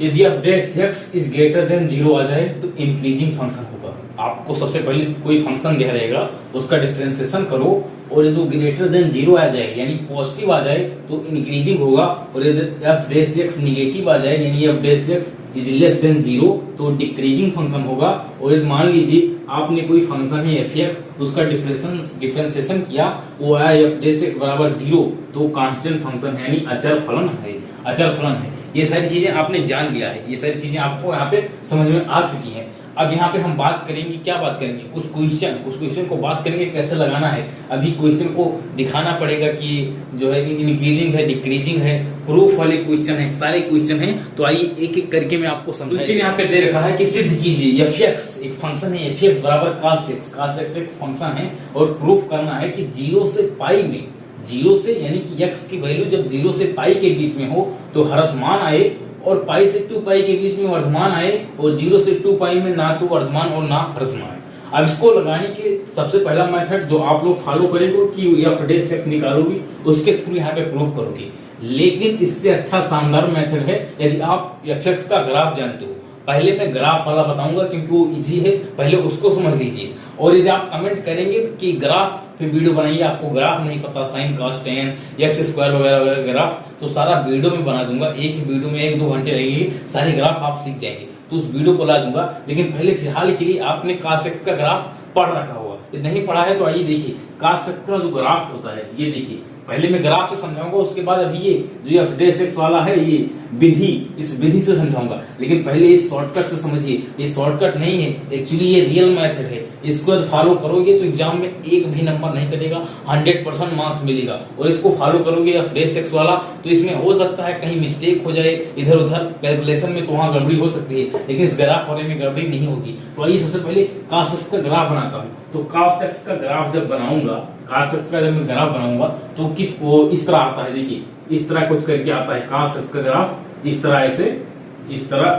यदि F dash x is greater than zero आ जाए तो इंक्रीजिंग फंक्शन होगा। आपको सबसे पहले कोई फंक्शन दिया रहेगा उसका डिफरेंशिएशन करो, और यदि ग्रेटर देन जीरो आ जाए यानी पॉजिटिव आ जाए तो इंक्रीजिंग होगा, और यदि एफ डैश एक्स निगेटिव आ जाए यानी F dash x is less than zero तो डिक्रीजिंग फंक्शन होगा। और यदि मान लीजिए आपने कोई फंक्शन है एफ एक्स उसका डिफरेंशिएशन किया, वो आया एफ डैश एक्स बराबर जीरो तो कांस्टेंट फंक्शन है यानी अचर फलन है, अचर फलन है। ये सारी चीजें आपने जान लिया है, ये सारी चीजें आपको यहाँ पे समझ में आ चुकी हैं। अब यहाँ पे हम बात करेंगे, क्या बात करेंगे, कुछ क्वेश्चन को बात करेंगे कैसे लगाना है। अभी क्वेश्चन को दिखाना पड़ेगा कि जो है इंक्रीजिंग है डिक्रीजिंग है, प्रूफ वाले क्वेश्चन है, सारे क्वेश्चन हैं। तो आइए एक एक करके मैं आपको समझाऊंगा। यहाँ पे दे रखा है कि सिद्ध कीजिए एफ एक्स एक फंक्शन है, एफ एक्स बराबर cos x एक फंक्शन है, और प्रूफ करना है कि जीरो से पाई में, जीरो से यानी कि x की वैल्यू जब जीरो से पाई के बीच में हो तो ह्रासमान आए, और पाई से 2 पाई के बीच में वर्धमान आए, और 0 से 2 पाई में ना तो वर्धमान और ना ह्रासमान आए। अब इसको लगाने के सबसे पहला मेथड जो आप लोग फॉलो करेंगे कि एफ डैश एक्स निकालोगे उसके थ्रू यहाँ पे प्रूफ करोगे। लेकिन इससे अच्छा शानदार मेथड है यदि आप एफ एक्स का ग्राफ जानते हो। पहले मैं ग्राफ वाला बताऊंगा क्योंकि वो इजी है, पहले उसको समझ लीजिए। और यदि आप कमेंट करेंगे कि ग्राफ पे वीडियो बनाइए, आपको ग्राफ नहीं पता, sine cos tan x square वगैरह वगैरह ग्राफ, तो सारा वीडियो में बना दूंगा। एक ही वीडियो में 1-2 घंटे लगेंगे, सारे ग्राफ आप सीख जाएंगे, तो उस वीडियो को ला दूंगा। लेकिन पहले फिलहाल के लिए आपने cos x का ग्राफ पढ़ रखा होगा, यदि नहीं पढ़ा है तो आइए देखिए cos x का जो ग्राफ होता है ये देखिए। पहले मैं ग्राफ से समझाऊंगा, उसके बाद अभी ये जो एफ डैश एक्स वाला है ये विधि, इस विधि से समझाऊंगा। लेकिन पहले इस शॉर्टकट से समझिए, ये शॉर्टकट नहीं है, एक्चुअली ये रियल मेथड है। इसको फॉलो करोगे तो एग्जाम में एक भी नंबर नहीं कटेगा, 100% मार्क्स मिलेगा। और इसको फॉलो करोगे एफ डैश एक्स वाला तो इसमें हो सकता है कहीं मिस्टेक हो जाए इधर उधर कैलकुलेशन में, तो वहां गड़बड़ी हो सकती है, लेकिन इस ग्राफ वाले में गड़बड़ी नहीं होगी। तो आइए सबसे पहले cos x का ग्राफ बनाता हूँ। तो cos x का ग्राफ जब बनाऊंगा, cos x का जब मैं ग्राफ बनाऊंगा तो इस तरह आता है, देखिए इस तरह कुछ करके आता है cos x का ग्राफ, इस तरह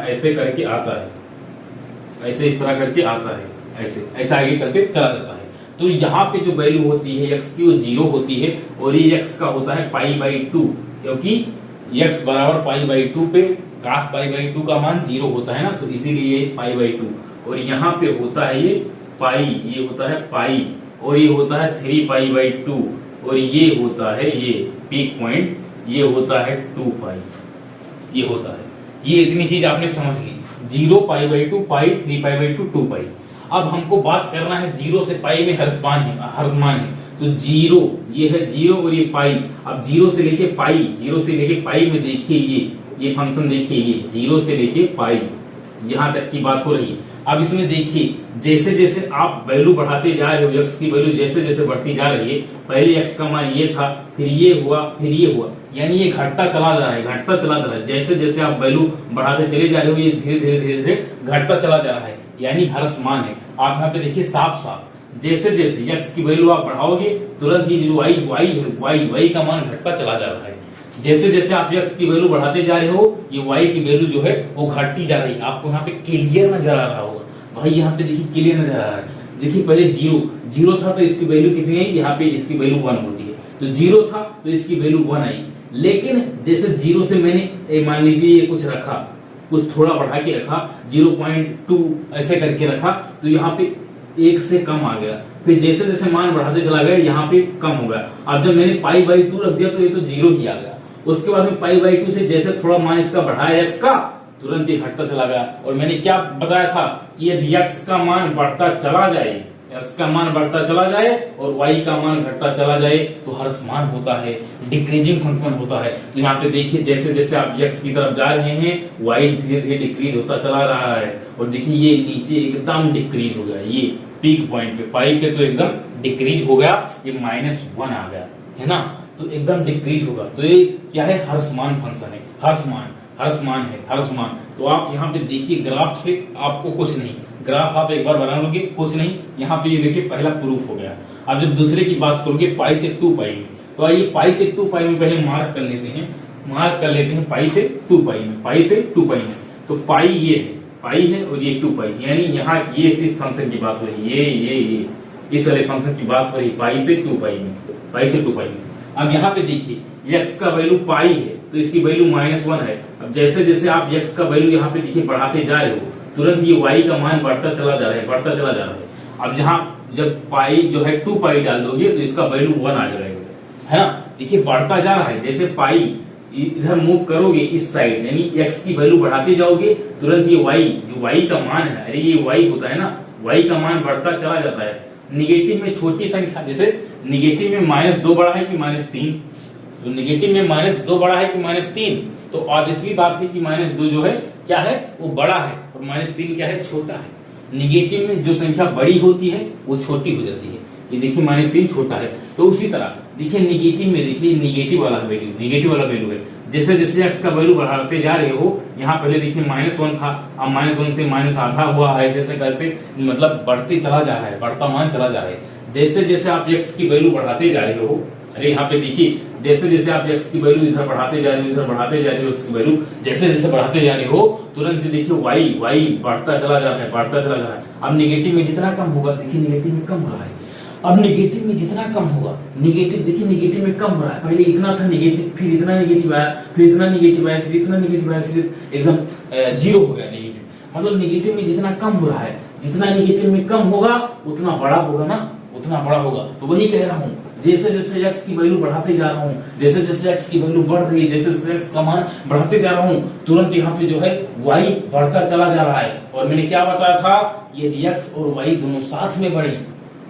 ऐसे करके आता है, ऐसे इस तरह करके आता है, ऐसे आगे चलके चला जाता है। तो यहाँ पे जो वैल्यू होती है x की वो 0 होती है, और ये x का होता है π/2, क्योंकि x बराबर π/2 पे cos π/2 का मान 0 होता है ना, तो इसीलिए π/2। और यहाँ पे होता है ये पाई, ये होता है पाई, और ये होता है 3π/2, और ये होता है ये पीक पॉइंट, ये होता है 2 पाई, ये होता है। ये इतनी चीज आपने समझ ली, 0 π/2 पाई, 3π/2 2 पाई। अब हमको बात करना है 0 से पाई में ह्रासमान है, तो 0 ये है 0 और ये पाई। अब 0 से लेके पाई में देखिए ये फंक्शन देखिए, ये 0 से लेके पाई यहां तक की बात हो रही है। अब इसमें देखिए जैसे जैसे आप वैल्यू बढ़ाते जा रहे हो, x की वैल्यू जैसे जैसे बढ़ती जा रही है, पहले x का मान ये था, फिर ये हुआ, फिर ये हुआ, यानी ये घटता चला जा रहा है, जैसे जैसे आप वैल्यू बढ़ाते चले जा रहे हो ये धीरे धीरे घटता चला जा रहा है, यानी ह्रासमान है। आप यहाँ पे देखिए साफ जैसे जैसे x की वैल्यू आप बढ़ाओगे तुरंत ये जो y का मान घटता चला जा रहा है। जैसे जैसे आप x की वैल्यू बढ़ाते जा रहे हो ये y की वैल्यू जो है वो घटती जा रही है। आपको यहाँ पे क्लियर नजर आ रहा होगा भाई, यहाँ पे देखिए क्लियर नजर आ रहा है। देखिए पहले 0 था तो इसकी वैल्यू कितनी आई, यहाँ पे इसकी वैल्यू 1 होती है, तो 0 था तो इसकी वैल्यू 1 आई। लेकिन जैसे 0 से मैंने मान लीजिए ये कुछ रखा, कुछ थोड़ा बढ़ा के रखा, 0.2 ऐसे करके रखा, तो यहाँ पे 1 से कम आ गया। फिर जैसे जैसे मान बढ़ाते चला गया यहाँ पे कम हो गया। अब जब मैंने π/2 रख दिया तो ये तो 0 ही आ गया। उसके बाद में π/2 से जैसे थोड़ा मान इसका बढ़ाया x का, तुरंत ही घटता चला गया। और मैंने क्या बताया था कि यदि x का मान बढ़ता चला जाए, x का मान बढ़ता चला जाए और y का मान घटता चला जाए तो ह्रासमान होता है, डिक्रीजिंग फंक्शन होता है। तो यहाँ पे देखिए जैसे जैसे आप x की तरफ जा रहे हैं y धीरे धीरे डिक्रीज होता चला रहा है, और देखिए ये नीचे एकदम डिक्रीज हो गया, ये पीक पॉइंट पे पाई पे तो एकदम डिक्रीज हो गया, ये -1 आ गया है ना, तो एकदम डिक्रीज होगा। तो ये क्या है, ह्रासमान फंक्शन है, ह्रासमान। तो आप यहाँ पे देखिए ग्राफ से आपको कुछ नहीं, ग्राफ आप एक बार बना लोगे कुछ नहीं। यहाँ पे ये देखिए पहला प्रूफ हो गया। अब जब दूसरे की बात करोगे पाई से 2 पाई में, तो आइए पाई से 2 पाई में पहले मार्क कर लेते हैं पाई से 2 पाई में। तो पाई ये है, पाई है और ये 2 पाई, यानी यहाँ ये इस फंक्शन की बात हो रही है, ये इस वाले फंक्शन की बात हो रही है पाई से 2 पाई में। अब यहाँ पे देखिए x का वैल्यू पाई है, तो इसकी वैल्यू -1 है। अब जैसे जैसे आप x का वैल्यू यहाँ पे देखिए बढ़ाते जा रहे हो, तुरंत ये y का मान बढ़ता चला जा रहा है, बढ़ता चला जा रहा है। अब जहाँ जब पाई जो है 2 पाई डाल दोगे तो इसका वैल्यू 1 आ जाएगा, है ना। देखिए बढ़ता जा रहा है, जैसे पाई इधर मूव करोगे इस साइड, यानी x की वैल्यू बढ़ाते जाओगे, तुरंत ये y जो y का मान है, अरे ये y होता है ना, y का मान बढ़ता चला जाता है। निगेटिव में छोटी संख्या, जैसे निगेटिव में -2 बड़ा है कि -3, तो निगेटिव में -2 बड़ा है कि -3, तो ऑब्वियसली बात है कि -2 जो है क्या है वो बड़ा है और -3 क्या है छोटा है। निगेटिव में जो संख्या बड़ी होती है वो छोटी हो जाती है। ये देखिए -3 छोटा है। तो उसी तरह देखिए निगेटिव में, देखिए निगेटिव वाला वैल्यू है। जैसे जैसे x का वैल्यू बढ़ाते जा रहे हो, यहाँ पहले देखिए -1 था, अब -1 से -आधा हुआ, ऐसे ऐसे करते मतलब बढ़ते चला जा रहा है, बढ़ता मान चला जा रहा है। जैसे जैसे आप x की वैल्यू बढ़ाते जा रहे हो, अरे यहाँ पे देखिए जैसे जैसे आप x की वैल्यू इधर बढ़ाते जा रहे हो, इधर बढ़ाते जा रहे हो, x की वैल्यू जैसे जैसे बढ़ाते जा रहे हो, तुरंत देखिए y बढ़ता चला जा रहा है, बढ़ता चला जा रहा है। अब निगेटिव में जितना कम होगा, देखिए निगेटिव में कम हो रहा है। अब निगेटिव में जितना कम होगा, निगेटिव देखिए निगेटिव में कम हो रहा है। पहले इतना था निगेटिव, फिर इतना निगेटिव आया, फिर इतना निगेटिव आया, फिर इतना निगेटिव आया, फिर एकदम 0 हो गया निगेटिव। मतलब निगेटिव में जितना कम हो रहा है, जितना निगेटिव में कम होगा उतना बड़ा होगा ना, उतना बड़ा होगा। तो वही कह रहा हूँ, जैसे जैसे x की वैल्यू बढ़ाते जा रहा हूँ, जैसे जैसे x की वैल्यू बढ़ रही है, जैसे जैसे x का मान बढ़ाते जा रहा हूँ, तुरंत यहाँ पे जो है y बढ़ता चला जा रहा है। और मैंने क्या बताया था, यदि x और y दोनों साथ में बढ़े,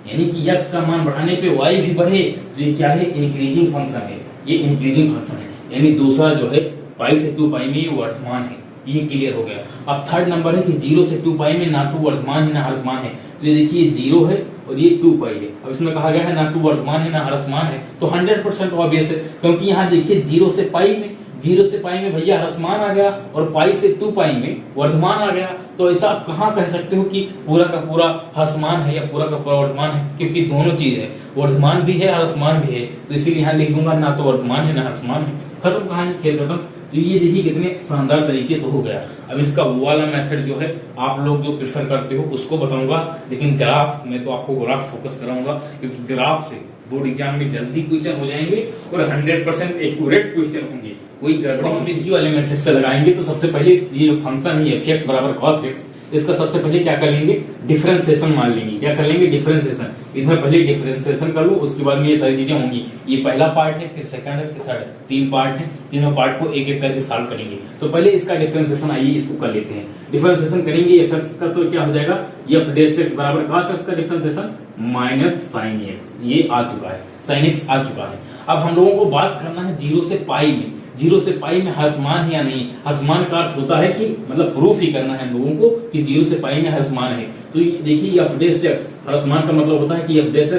यानी कि x का मान बढ़ाने पे y भी बढ़े, तो ये क्या है, इंक्रीजिंग फंक्शन है। ये इंक्रीजिंग फंक्शन है, यानी दूसरा जो है पाई से 2 पाई में ये वर्तमान है। ये क्लियर हो गया। अब थर्ड नंबर है कि 0 से 2 पाई में ना तो वर्तमान है ना ह्रासमान है। तो ये देखिए 0 है और ये 2 पाई है। अब इसमें कहा गया है ना तो वर्तमान है ना ह्रासमान है, तो 100% ऑब्वियस है, क्योंकि यहाँ देखिए 0 से पाई में भैया ह्रासमान आ गया और पाई से 2 पाई में वर्तमान आ गया। तो ऐसा आप कहाँ कह सकते हो कि पूरा का पूरा ह्रासमान है या पूरा का पूरा वर्तमान है, क्योंकि दोनों चीज है, वर्तमान भी है ह्रासमान भी है। तो इसीलिए यहाँ लिख दूंगा ना तो वर्तमान है ना ह्रासमान है। खत्म कहानी, खेल खत्म। तो ये देखिए कितने शानदार तरीके से हो गया। अब इसका वो वाला मेथड जो है आप लोग जो प्रेफर करते हो उसको बताऊंगा, लेकिन ग्राफ में तो आपको ग्राफ फोकस कराऊंगा, क्योंकि ग्राफ से बोर्ड एग्जाम में जल्दी क्वेश्चन हो जाएंगे और 100% एक्यूरेट क्वेश्चन होंगे। कोई गड़बड़ी विधि वाले मेथड से लगाएंगे तो सबसे पहले ये फंक्शन ही f(x = cos x), इसका सबसे पहले क्या कर लेंगे, डिफरेंशिएशन मान लेंगे। क्या कर लेंगे, डिफरेंशिएशन। इधर पहले डिफरेंशिएशन कर लो, उसके बाद में ये सारी चीजें होंगी। ये पहला पार्ट है, फिर सेकंड है, फिर थर्ड है, 3 पार्ट है। तीनों पार्ट को एक एक करके सॉल्व करेंगे। तो पहले इसका डिफरेंशिएशन आइए इसको कर लेते हैं। डिफरेंशिएशन करेंगे f(x) का, तो क्या हो जाएगा, f(x) = cos x का डिफरेंशिएशन -sin x। ये आ चुका है, sin x आ चुका है। अब हम लोगों को बात करना है 0 से पाई में। 0 से पाई में ह्रासमान है या नहीं। ह्रासमान का अर्थ होता है कि मतलब प्रूफ ही करना है हम लोगों को कि 0 से पाई में ह्रासमान है। तो देखिए f(x) ह्रासमान का मतलब होता है कि f(x)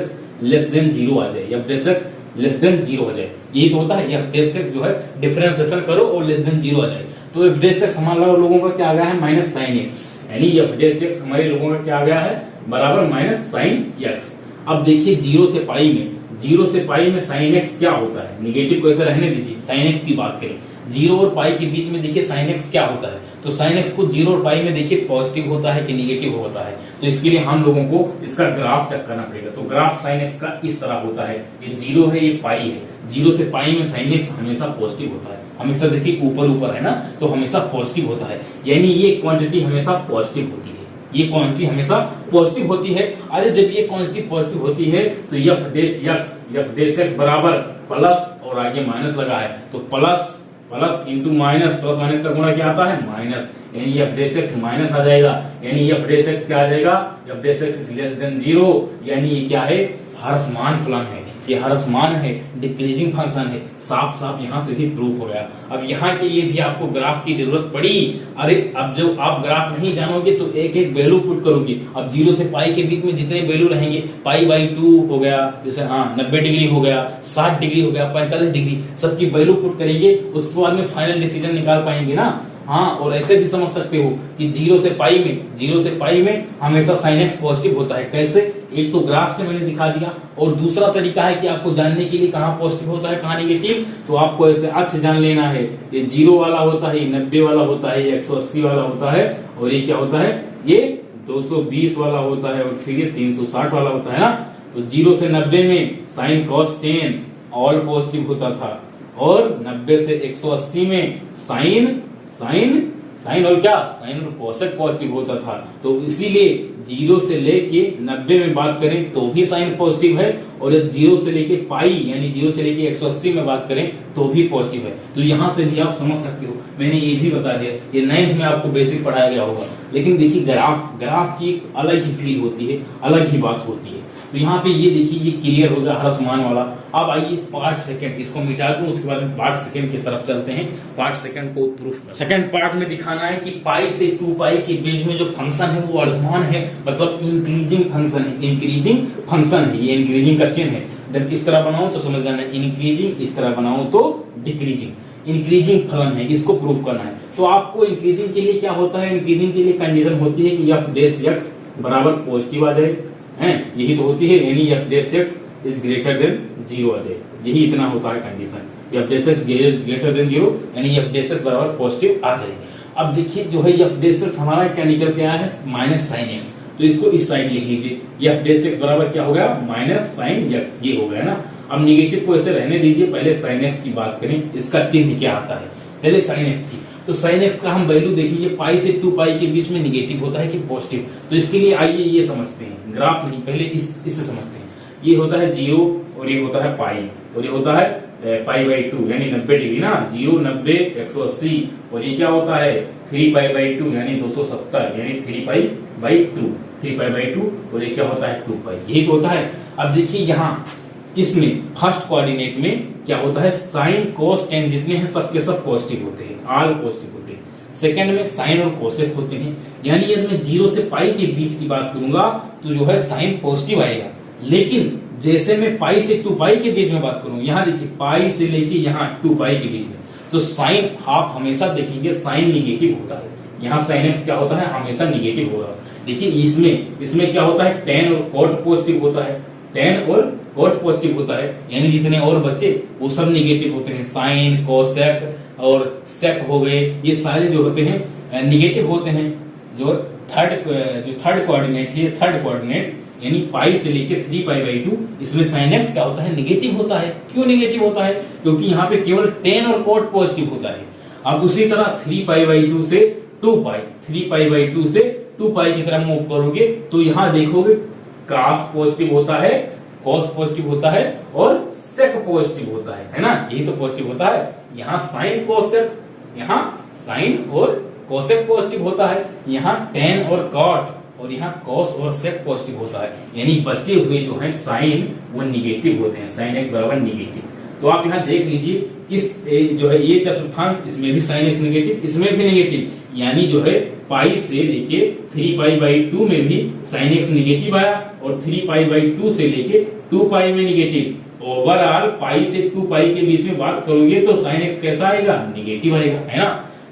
<0 आ जाए, f(x) <0 हो जाए। यही तो होता है, f(x) जो है डिफरेंशिएशन करो और <0 आ जाए। तो f(x) हमारे लोगों का क्या आ गया है, -sin x, यानी f(x) हमारे लोगों का क्या आ गया है, बराबर -sin x। अब देखिए 0 से पाई में sin x क्या होता है, निगेटिव को ऐसे रहने दीजिए, sin x की बात करें। 0 और पाई के बीच में देखिए sin x क्या होता है, तो sin x को 0 और पाई में देखिए पॉजिटिव होता है कि निगेटिव होता है। तो इसके लिए हम लोगों को इसका ग्राफ चेक करना पड़ेगा। तो ग्राफ sin x का इस तरह होता है, ये 0 है, ये पाई है। 0 से पाई में sin x हमेशा पॉजिटिव होता है, हमेशा देखिए ऊपर है ना, तो हमेशा पॉजिटिव होता है, यानी ये क्वांटिटी हमेशा पॉजिटिव होती है। ये क्वांटिटी हमेशा पॉजिटिव होती है। अरे जब ये क्वांटिटी पॉजिटिव होती है तो f(x) बराबर प्लस और आगे माइनस लगा है, तो plus into minus, plus minus का गुणा क्या आता है, माइनस, यानी f(x) माइनस आ जाएगा। यानी f(x) क्या आ जाएगा, f(x) <0, यानी ये क्या है, ह्रासमान फलन है, ये ह्रासमान है, डिक्रीजिंग फंक्शन है। साफ साफ यहाँ से भी प्रूफ हो गया। अब यहाँ के लिए भी आपको ग्राफ की जरूरत पड़ी। अरे अब जो आप ग्राफ नहीं जानोगे तो एक एक वैल्यू पुट करोगे। अब 0 से पाई के बीच में जितने वैल्यू रहेंगे, π/2 हो गया, जैसे 90 डिग्री हो गया, 60 डिग्री हो गया, 45 डिग्री, सबकी वैल्यू पुट करेंगे, उसके बाद में फाइनल डिसीजन निकाल पाएंगे ना। हाँ, और ऐसे भी समझ सकते हो कि 0 से पाई में हमेशा sin x पॉजिटिव होता है। कैसे, एक तो ग्राफ से मैंने दिखा दिया, और दूसरा तरीका है कि आपको जानने के लिए कहाँ पॉजिटिव होता है कहाँ निगेटिव, तो आपको ऐसे अक्ष जान लेना है। ये 0 वाला होता है, ये 90 वाला होता है, ये 180 वाला होता है, और ये क्या होता है, ये 220 वाला होता है, और फिर ये 360 वाला होता है ना। तो 0 से 90 में sin cos 10 ऑल पॉजिटिव होता था, और 90 से 180 में साइन साइन साइन और क्या, साइन और कोसेक पॉजिटिव होता था। तो इसीलिए 0 से लेके 90 में बात करें तो भी साइन पॉजिटिव है, और जब 0 से लेके पाई यानी 0 से लेके 180 में बात करें तो भी पॉजिटिव है। तो यहां से भी आप समझ सकते हो, मैंने ये भी बता दिया, ये 9th में आपको बेसिक पढ़ाया गया होगा। लेकिन देखिए ग्राफ की एक अलग ही फील होती है, अलग ही बात होती है। तो यहाँ पे ये देखिए, ये क्लियर हो गया हर समान वाला। अब आइए पार्ट सेकंड, इसको मिटा दूं, उसके बाद में पार्ट सेकंड की तरफ चलते हैं। पार्ट सेकंड को प्रूफ कर, सेकंड पार्ट में दिखाना है कि पाई से 2 पाई के बीच में जो फंक्शन है वो अर्धमान है, मतलब इंक्रीजिंग फंक्शन है, इंक्रीजिंग फंक्शन है। ये इंक्रीजिंग का चिन्ह है। जब इस तरह बनाऊं तो समझ जाना इंक्रीजिंग, इस तरह बनाऊं तो डिक्रीजिंग। इंक्रीजिंग फलन है, इसको प्रूफ करना है। तो आपको इंक्रीजिंग के लिए क्या होता है, इंक्रीजिंग के लिए कंडीशन होती है कि एफ डैश एक्स बराबर पॉजिटिव आ जाए, है यही तो होती है, यानी F dash x is greater then 0 आ जाए। यही इतना होता है condition, F dash x greater than 0 यानी एफ डैश एक्स बराबर पॉजिटिव आ जाए। अब देखिए जो है एफ डैश एक्स हमारा क्या निकल के आया है, माइनस साइन एक्स। तो इसको इस साइड लिख लीजिए, एफ डैश एक्स बराबर क्या हो गया, माइनस साइन एक्स, ये हो गया ना। अब निगेटिव को ऐसे रहने दीजिए, पहले साइन एक्स की बात करें, इसका चिन्ह क्या आता है। चलिए साइन एक्स की, तो साइन एक्स का हम वैल्यू देखिए, पाई से 2 पाई के बीच में निगेटिव होता है कि पॉजिटिव। तो इसके लिए आइए ये समझते हैं, ग्राफ नहीं, पहले इससे समझते हैं। ये होता है 0 और ये होता है पाई, और ये होता है पाई बाई 2 यानी 90 डिग्री ना, 0 90 180, और ये क्या होता है 3 पाई बाई 2 यानी 270 यानी 3 पाई बाई 2, 3 पाई बाई 2, और ये क्या होता है 2 पाई, यही तो होता है। अब देखिए यहाँ इसमें फर्स्ट कोऑर्डिनेट में क्या होता है, साइन कोस टेन जितने हैं सबके सब पॉजिटिव होते हैं, ऑल पॉजिटिव होते हैं। सेकंड में साइन और कोसेक होते हैं, यानी यदि मैं 0 से पाई के बीच की बात करूंगा तो जो है साइन पॉजिटिव आएगा। लेकिन जैसे मैं पाई से 2 पाई के बीच में बात करूं, यहाँ देखिए पाई से लेके यहाँ 2 पाई के बीच में, तो साइन आप हमेशा देखेंगे साइन निगेटिव होता है। यहाँ साइन एक्स क्या होता है, हमेशा निगेटिव होगा। देखिए इसमें क्या होता है, टेन और कोट पॉजिटिव होता है, टेन और कोट पॉजिटिव होता है, यानी जितने और बच्चे वो सब निगेटिव होते हैं। साइन कोसेक और सेक हो गए, ये सारे जो होते हैं निगेटिव होते हैं। जो थर्ड कोऑर्डिनेट है, थर्ड कोऑर्डिनेट यानी पाई से लेके 3 पाई बाई 2, इसमें साइन एक्स क्या होता है, निगेटिव होता है। क्यों निगेटिव होता है, क्योंकि यहाँ पे केवल टेन और कोट पॉजिटिव होता है। अब उसी तरह 3 पाई बाई 2 से 2 पाई, 3 पाई बाई 2 से 2 पाई की तरह मूव करोगे तो यहाँ देखोगे क्रॉस पॉजिटिव होता है, कॉस पॉजिटिव होता है और सेक पॉजिटिव होता है ना, यही तो पॉजिटिव होता है। यहाँ साइन कोसेक, यहाँ साइन और कोसेक पॉजिटिव होता है, यहाँ टेन और कॉट, और यहाँ कॉस और सेक पॉजिटिव होता है। यानी बचे हुए जो है साइन वो निगेटिव होते हैं, साइन एक्स बराबर निगेटिव। तो आप यहाँ देख लीजिए, इस जो है ये चतुर्थांश, इसमें भी साइन एक्स निगेटिव, इसमें भी निगेटिव, यानी जो है पाई से लेके 3 पाई बाई 2 में भी साइन एक्स निगेटिव आया, और 3 पाई बाई 2 से लेके 2 पाई में निगेटिव। ओवरऑल पाई से 2 पाई के बीच में बात करोगे तो साइन एक्स कैसा आएगा, निगेटिव आएगा, है ना।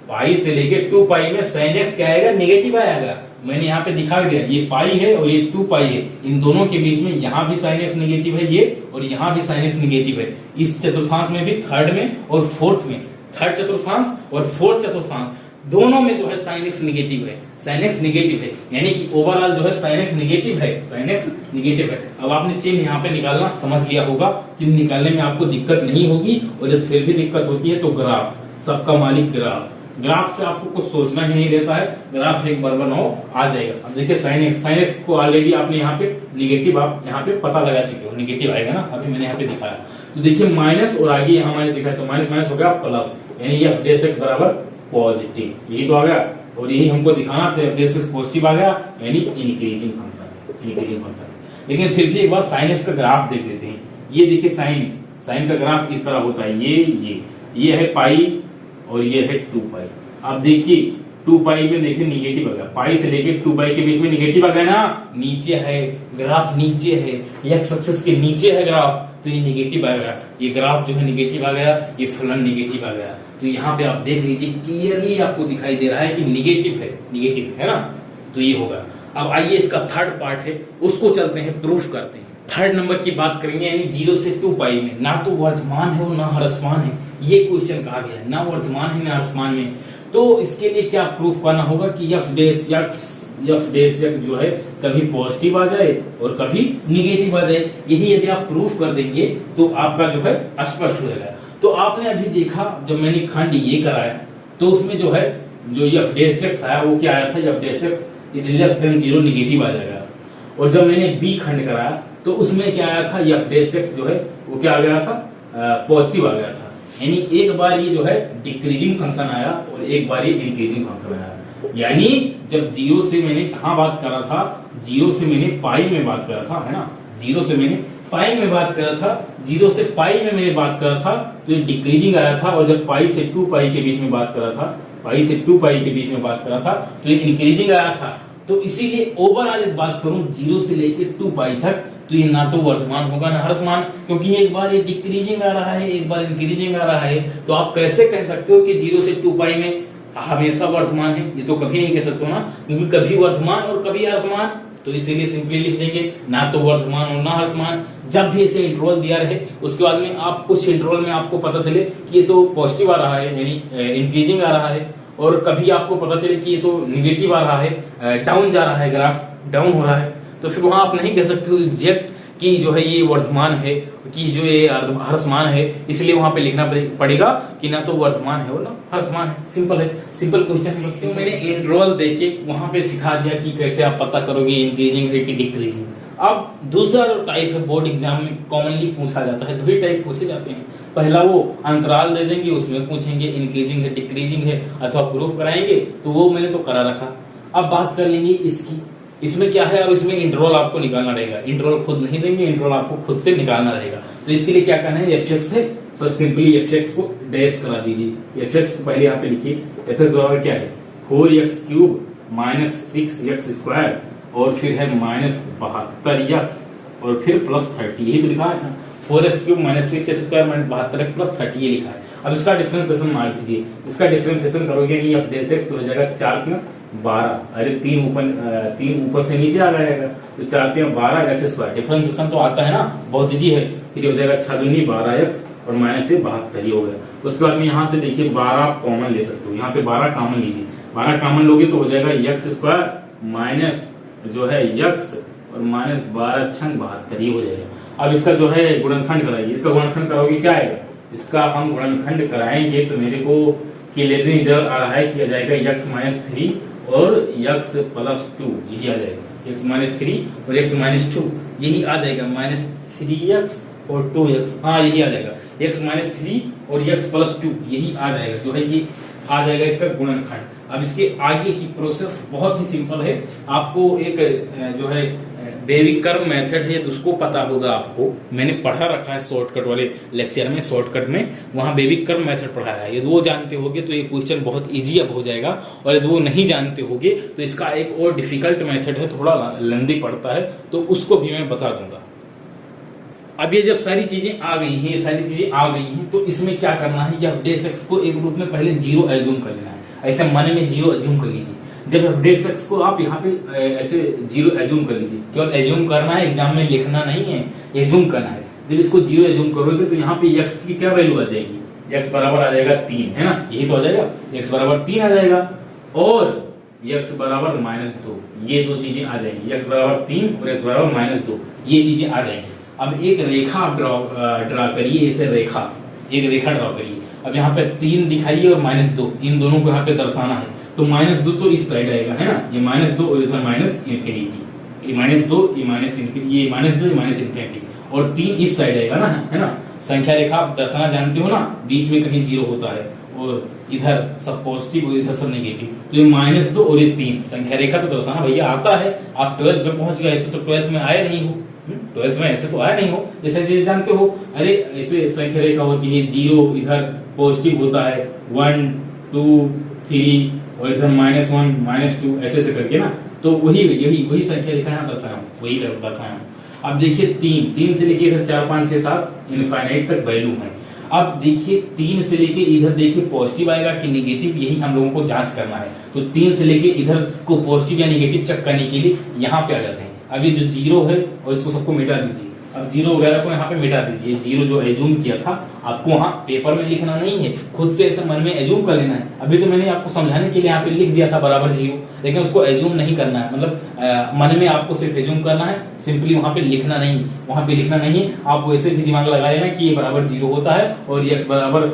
पाई से लेके 2 पाई में साइन एक्स क्या आएगा, निगेटिव आएगा। मैंने यहाँ पे दिखा दिया, ये पाई है और ये 2 पाई है, इन दोनों के बीच में यहाँ भी साइन एक्स निगेटिव है ये, और यहाँ भी साइन एक्स निगेटिव है। इस चतुर्थांश में भी, थर्ड में और फोर्थ में, थर्ड चतुर्थांश और फोर्थ चतुर्थांश दोनों में जो है साइन एक्स निगेटिव है, साइन एक्स निगेटिव है, यानी कि ओवरऑल जो है साइन एक्स निगेटिव है, साइन एक्स निगेटिव है। अब आपने चिन्ह यहाँ पे निकालना समझ लिया होगा, चिन्ह निकालने में आपको दिक्कत नहीं होगी। और जब फिर भी दिक्कत होती है तो ग्राफ, सबका मालिक ग्राफ, ग्राफ से आपको कुछ सोचना ही नहीं रहता है, ग्राफ एक बार बनाओ आ जाएगा। अब देखिए साइन एक्स को ऑलरेडी आपने यहाँ पे निगेटिव आप यहाँ पे पता लगा चुके हो, निगेटिव आएगा ना, अभी मैंने यहाँ पे दिखाया। तो देखिए माइनस और आगे यहाँ माइनस दिखा, तो माइनस माइनस हो गया प्लस, यानी ये एफ डैश एक्स बराबर पॉजिटिव, यही तो आ गया। और यही हमको दिखाना था, एफ डैश एक्स पॉजिटिव आ गया, यानी इंक्रीजिंग फंक्शन, इंक्रीजिंग फंक्शन। लेकिन फिर भी एक बार साइन एक्स का ग्राफ देख लेते हैं। ये देखिए साइन का ग्राफ इस तरह होता है, ये है पाई और ये है 2 पाई। अब देखिए 2 पाई में देखिए निगेटिव आ गया, पाई से लेके 2 पाई के बीच में निगेटिव आ गया ना, नीचे है ग्राफ, नीचे है एक्स एक्सिस के नीचे है ग्राफ, तो ये निगेटिव आ गया। ये ग्राफ जो है निगेटिव आ गया, ये फलन निगेटिव आ गया। तो यहाँ पे आप देख लीजिए क्लियरली आपको दिखाई दे रहा है कि निगेटिव है ना, तो ये होगा। अब आइए इसका थर्ड पार्ट है, उसको चलते हैं, प्रूफ करते हैं। थर्ड नंबर की बात करेंगे, यानी 0 से 2 पाई में ना तो वर्धमान है और ना ह्रासमान है, ये क्वेश्चन कहा गया है, ना वर्धमान है ना ह्रासमान में। तो इसके लिए क्या प्रूफ करना होगा कि एफ डैश एक्स जो है कभी पॉजिटिव आ जाए और कभी निगेटिव आ जाए। यही यदि आप प्रूफ कर देंगे तो आपका जो है स्पष्ट हो जाएगा। तो आपने अभी देखा जब मैंने खंड ये कराया तो उसमें जो है जो एफ डैश एक्स आया वो क्या आया था, F dash x is less than 0 negative आ जाएगा। और जब मैंने बी खंड कराया तो उसमें क्या आया था, एफ डैश एक्स जो है वो क्या आ गया था, पॉजिटिव आ गया था। यानी एक बार ये जो है डिक्रीजिंग फंक्शन आया और एक बार ये इंक्रीजिंग फंक्शन आया। यानी जब 0 से मैंने कहा बात करा था, 0 से मैंने पाई में बात करा था, है ना, 0 से मैंने पाई में बात करा था, 0 से पाई में मैंने बात करा था तो ये डिक्रीजिंग आया था। और जब पाई से 2 पाई के बीच में बात करा था, पाई से 2 पाई के बीच में बात करा था तो ये इंक्रीजिंग आया था। तो इसीलिए ओवरऑल बात करूं 0 से लेके 2 पाई तक तो ये ना तो वर्धमान होगा ना ह्रासमान, क्योंकि एक बार ये डिक्रीजिंग आ रहा है एक बार इंक्रीजिंग आ रहा है। तो आप कैसे कह सकते हो कि 0 से 2 पाई में हमेशा वर्धमान है, ये तो कभी नहीं कह सकते हो ना, क्योंकि कभी वर्धमान और कभी ह्रासमान। तो इसीलिए सिंपली लिख देंगे ना तो वर्धमान और ना ह्रासमान। जब भी इसे इंटरवल दिया रहे उसके बाद में आप कुछ इंटरवल में आपको पता चले कि ये तो पॉजिटिव आ रहा है यानी इंक्रीजिंग आ रहा है, और कभी आपको पता चले कि ये तो निगेटिव आ रहा है, डाउन जा रहा है, ग्राफ डाउन हो रहा है, तो फिर वहां आप नहीं कह सकते हो एग्जैक्ट कि जो है ये वर्धमान है कि जो ये ह्रासमान है। इसलिए वहां पे लिखना पड़ेगा कि ना तो वर्धमान है और ना ह्रासमान है। सिंपल है, सिंपल क्वेश्चन है। तो मैंने इंटरवल देके वहां पे सिखा दिया कि कैसे आप पता करोगे इंक्रीजिंग है कि डिक्रीजिंग। अब दूसरा जो टाइप है बोर्ड एग्जाम में कॉमनली पूछा जाता है, 2 ही टाइप पूछे जाते हैं। पहला वो अंतराल दे देंगे, उसमें पूछेंगे इंक्रीजिंग है डिक्रीजिंग है अथवा प्रूफ कराएंगे, तो वो मैंने तो करा रखा। अब बात कर लेंगे इसकी। इसमें क्या है, अब इसमें इंटरवल आपको निकालना रहेगा। इंटरवल खुद नहीं देंगे, इंटरवल आपको खुद से निकालना रहेगा। तो इसके लिए क्या करना है, एफ एक्स है सर, सिंपली एफ एक्स को डैश करा दीजिए। एफ एक्स पहले यहाँ पे लिखिए, एफ एक्स बराबर क्या है 4x³ माइनस 6x² और फिर है माइनस 72x और फिर प्लस 30, यही तो लिखा है ना। 4x³ minus 6x² minus 72x plus 30 ये लिखा है। अब इसका डिफरेंशिएशन मार दीजिए। इसका डिफरेंशिएशन करोगे नहीं, एफ डैश एक्स तो हो जाएगा 4×12, अरे 3 ऊपर से नीचे आ जाएगा तो 4×12 x²। डिफरेंशिएशन तो आता है ना, बहुत इजी है। फिर हो जाएगा 6×2 12x और माइनस से 72 ही हो गया। उसके बाद में यहाँ से देखिए 12 कॉमन ले सकते हो, यहाँ पे 12 कॉमन लीजिए। 12 कॉमन लोगे तो हो जाएगा x² माइनस जो है x और माइनस 12 छंग 72 ही हो जाएगा। अब इसका जो है गुणनखंड कराइए। इसका गुणनखंड कराओगे क्या आएगा, इसका हम गुणनखंड कराएंगे तो मेरे को क्लियरली नजर आ रहा है कि आ जाएगा x-3 और x+2 यही आ जाएगा। x-3 और x-2 यही आ जाएगा, -3x और 2x, हाँ यही आ जाएगा। x-3 और x+2 यही आ जाएगा, जो है ये आ जाएगा इसका गुणनखंड। अब इसके आगे की प्रोसेस बहुत ही सिंपल है। आपको एक जो है बेबी कर्व मेथड है तो उसको पता होगा आपको, मैंने पढ़ा रखा है शॉर्टकट वाले लेक्चर में, शॉर्टकट में वहां बेबी कर्व मेथड पढ़ाया है। यदि वो जानते होगे तो ये क्वेश्चन बहुत इजी अब हो जाएगा, और यदि वो नहीं जानते होगे तो इसका एक और डिफिकल्ट मेथड है, थोड़ा लेंदी पड़ता है, तो उसको भी मैं बता दूंगा। अब ये जब सारी चीजें आ गई हैं, ये सारी चीजें आ गई हैं, तो इसमें क्या करना है, एफ डैश एक्स को एक रूप में पहले 0 एज्यूम कर लेना है। ऐसे मन में 0 एज्यूम कर लीजिए। जब एफ डैश एक्स को आप यहाँ पे ऐसे 0 एज्यूम कर लीजिए, केवल एज्यूम करना है, एग्जाम में लिखना नहीं है, एज्यूम करना है। जब इसको 0 एज्यूम करोगे तो यहाँ पे x की क्या वैल्यू आ जाएगी, x बराबर आ जाएगा 3, है ना, यही तो आ जाएगा, x बराबर 3 आ जाएगा, और x बराबर -2, ये दो चीजें आ जाएंगी, x बराबर 3 और x बराबर -2, ये चीजें आ जाएंगी। अब एक रेखा आप ड्रा करिए, ऐसे रेखा, एक रेखा ड्रा करिए। अब यहाँ पे 3 दिखाइए और -2, इन दोनों को यहाँ पे दर्शाना है, तो -2 तो इस साइड आएगा, है ना, ये -2 और इधर -∞, ये -2 ये -∞, ये -2 ये -∞, और 3 इस साइड आएगा ना, है ना। संख्या रेखा आप दर्शाना जानते हो ना, बीच में कहीं 0 होता है और इधर सब पॉजिटिव और इधर सब नेगेटिव, तो ये -2 और ये 3 संख्या रेखा तो दर्शाना भैया आता है। आप 12th में पहुंच गए, ऐसे तो 12th में आए नहीं हो, 12th में ऐसे तो आया नहीं हो, जैसे चीज जानते हो। अरे ऐसे संख्या रेखा होती है, 0 इधर पॉजिटिव होता है, 1 2 3 और इधर -1 -2 ऐसे करके ना, तो वही संख्या रेखा यहाँ दर्शाया हूँ, वही दर्शाया हूँ। अब देखिए 3 से लेके इधर 4 5 6 7 इनफाइनाइट तक वैल्यू है। अब देखिए 3 से लेके इधर देखिए पॉजिटिव आएगा कि नेगेटिव, यही हम लोगों को जांच करना है। तो 3 से लेके इधर को पॉजिटिव या नेगेटिव चेक करने के लिए यहाँ पे आ जाते हैं। अब ये जो 0 है और इसको सबको मिटा दीजिए। अब 0 वगैरह को यहाँ पे मिटा दीजिए। 0 जो एज्यूम किया था आपको वहाँ पेपर में लिखना नहीं है, खुद से ऐसे मन में एज्यूम कर लेना है। अभी तो मैंने आपको समझाने के लिए यहाँ पे लिख दिया था बराबर 0, लेकिन उसको एज्यूम नहीं करना है, मतलब मन में आपको सिर्फ एज्यूम करना है सिंपली वहां पे लिखना नहीं, वहां पे लिखना नहीं है। आप वैसे भी दिमाग लगा लेना कि ये बराबर 0 होता है और ये x बराबर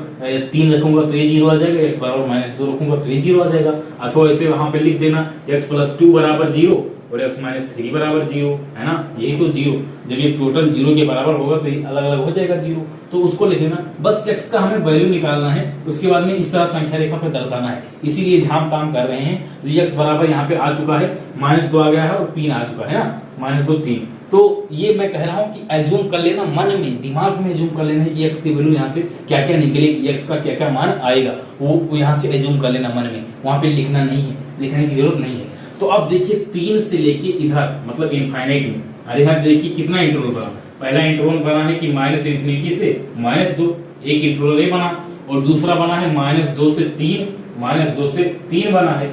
3 रखूंगा तो ये 0 आ जाएगा, x बराबर -2 रखूंगा तो ये 0 आ जाएगा। अथवा ऐसे वहां पे लिख देना x + 2 बराबर 0 और x - 3 बराबर 0, है ना, यही तो 0। जब ये टोटल 0 के बराबर होगा तो ये अलग अलग हो जाएगा 0, तो उसको लिख लेना। बस x का हमें वैल्यू निकालना है, उसके बाद में इस तरह संख्या रेखा पे दर्शाना है, इसीलिए झाम काम कर रहे हैं। तो ये x बराबर यहाँ पे आ चुका है, -2 आ गया है और 3 आ चुका है ना, -2 3। तो ये मैं कह रहा हूँ कि एज्यूम कर लेना, मन में दिमाग में एज्यूम कर लेना है कि x की वैल्यू यहाँ से क्या क्या निकलेगी, x का क्या क्या मान आएगा, वो यहाँ से एज्यूम कर लेना मन में, वहां पे लिखना नहीं है, लिखने की जरूरत नहीं है। तो अब देखिए 3 से लेके इधर मतलब इनफाइनाइट में, अरे यहाँ देखिए कितना इंटरवल बना। पहला इंटरवल बना है कि -∞ से -2, एक इंटरवल ये बना, और दूसरा बना है -2 से 3, -2 से 3 बना है।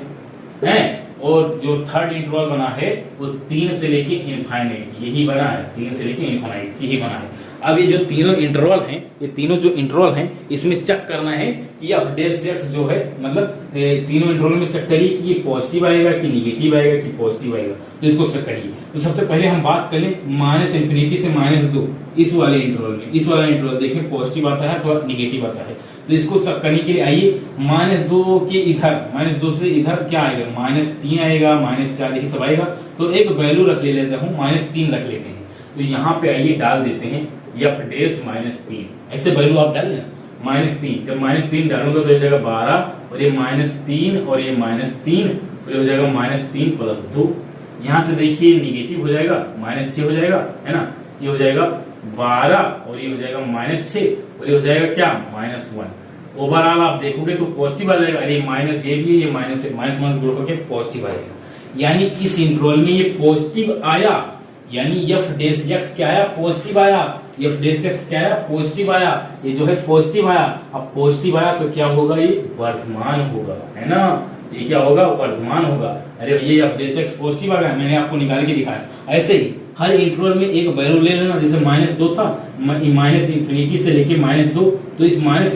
और जो थर्ड इंटरवल बना है वो 3 से लेके इनफाइनाइट, यही बना है, 3 से लेके इनफाइनाइट यही बना है। अब ये जो तीनों इंटरवल हैं, ये तीनों जो इंटरवल हैं, इसमें चेक करना है कि f' जो है मतलब तीनों इंटरवल में चेक करिए कि ये पॉजिटिव आएगा कि निगेटिव आएगा कि पॉजिटिव आएगा, तो इसको चेक करिए। तो सबसे पहले हम बात करें -∞ से -2 इस वाले इंटरवल में, इस वाला इंटरवल देखें पॉजिटिव आता है अथवा निगेटिव आता है। तो इसको चेक करने के लिए आइए -2 के इधर, -2 से इधर क्या आएगा, -3 आएगा, -4 यही सब आएगा। तो एक वैल्यू रख लेता हूँ, -3 रख लेते हैं। तो यहाँ पे आइए डाल देते हैं f' -3, ऐसे वैल्यू आप डाल लेना -3। जब -3 डालूंगा तो हो जाएगा 12 और ये -3 और ये -3 तो हो जाएगा -3 + 2। यहाँ से देखिए निगेटिव हो जाएगा, -6 हो जाएगा, है ना, ये हो जाएगा 12 और ये हो जाएगा -6 और ये हो जाएगा क्या -1। ओवरऑल आप देखोगे तो पॉजिटिव आ जाएगा, अरे माइनस ये भी ये माइनस है, माइनस ग्रुप होकर पॉजिटिव आएगा। यानी इस इंटरवल में ये पॉजिटिव आया, यानी f' क्या आया, पॉजिटिव आया, f' क्या आया, पॉजिटिव आया, ये जो है पॉजिटिव आया। अब पॉजिटिव आया तो क्या होगा, ये वर्धमान होगा, है ना, ये क्या होगा, वर्धमान होगा। अरे ये f' पॉजिटिव आ गया, मैंने आपको निकाल के दिखाया। ऐसे ही हर इंटरवल में एक वैल्यू ले लेना, जैसे -2 था, -∞ से लेके -2, तो इस -∞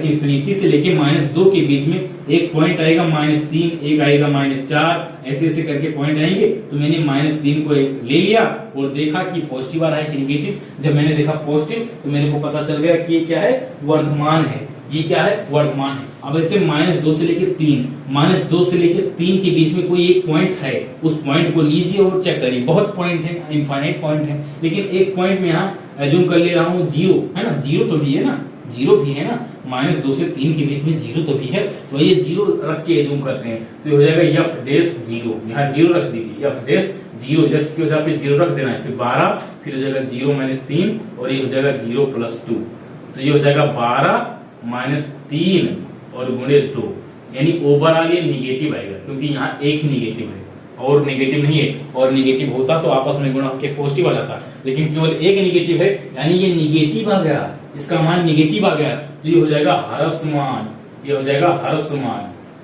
से लेके -2 के बीच में एक पॉइंट आएगा -3, एक आएगा -4, ऐसे ऐसे करके पॉइंट आएंगे। तो मैंने -3 को ले लिया और देखा कि पॉजिटिव आ रहा है कि निगेटिव। जब मैंने देखा पॉजिटिव तो मेरे को पता चल गया कि ये क्या है, वर्धमान है, ये क्या है, वर्धमान है। अब ऐसे -2 से लेके 3, -2 से लेके 3 के बीच में कोई एक पॉइंट है, उस पॉइंट को लीजिए और चेक करिए। बहुत पॉइंट है, इनफाइनाइट पॉइंट है, लेकिन एक पॉइंट में यहाँ एज्यूम कर ले रहा हूँ 0, है ना, 0 तो भी है ना, 0 भी है ना, -2 से 3 के बीच में 0 तो भी है, तो ये 0 रख के एज्यूम करते हैं। तो ये हो जाएगा f'0, यहाँ 0 रख दीजिए, f'0, x की वजह पे 0 रख देना है, फिर 12, फिर हो जाएगा 0 - 3 और ये हो जाएगा 0 + 2, तो ये हो जाएगा 12 - 3 और गुणे 2, यानी ओवरऑल ये निगेटिव आएगा, क्योंकि यहाँ एक ही निगेटिव है और निगेटिव नहीं है, और निगेटिव होता तो आपस में गुणा होकर पॉजिटिव आ जाता, लेकिन केवल एक निगेटिव है, यानी ये निगेटिव आ गया, इसका मान निगेटिव आ गया, तो ये हो जाएगा ह्रासमान, ये हो जाएगा ह्रासमान,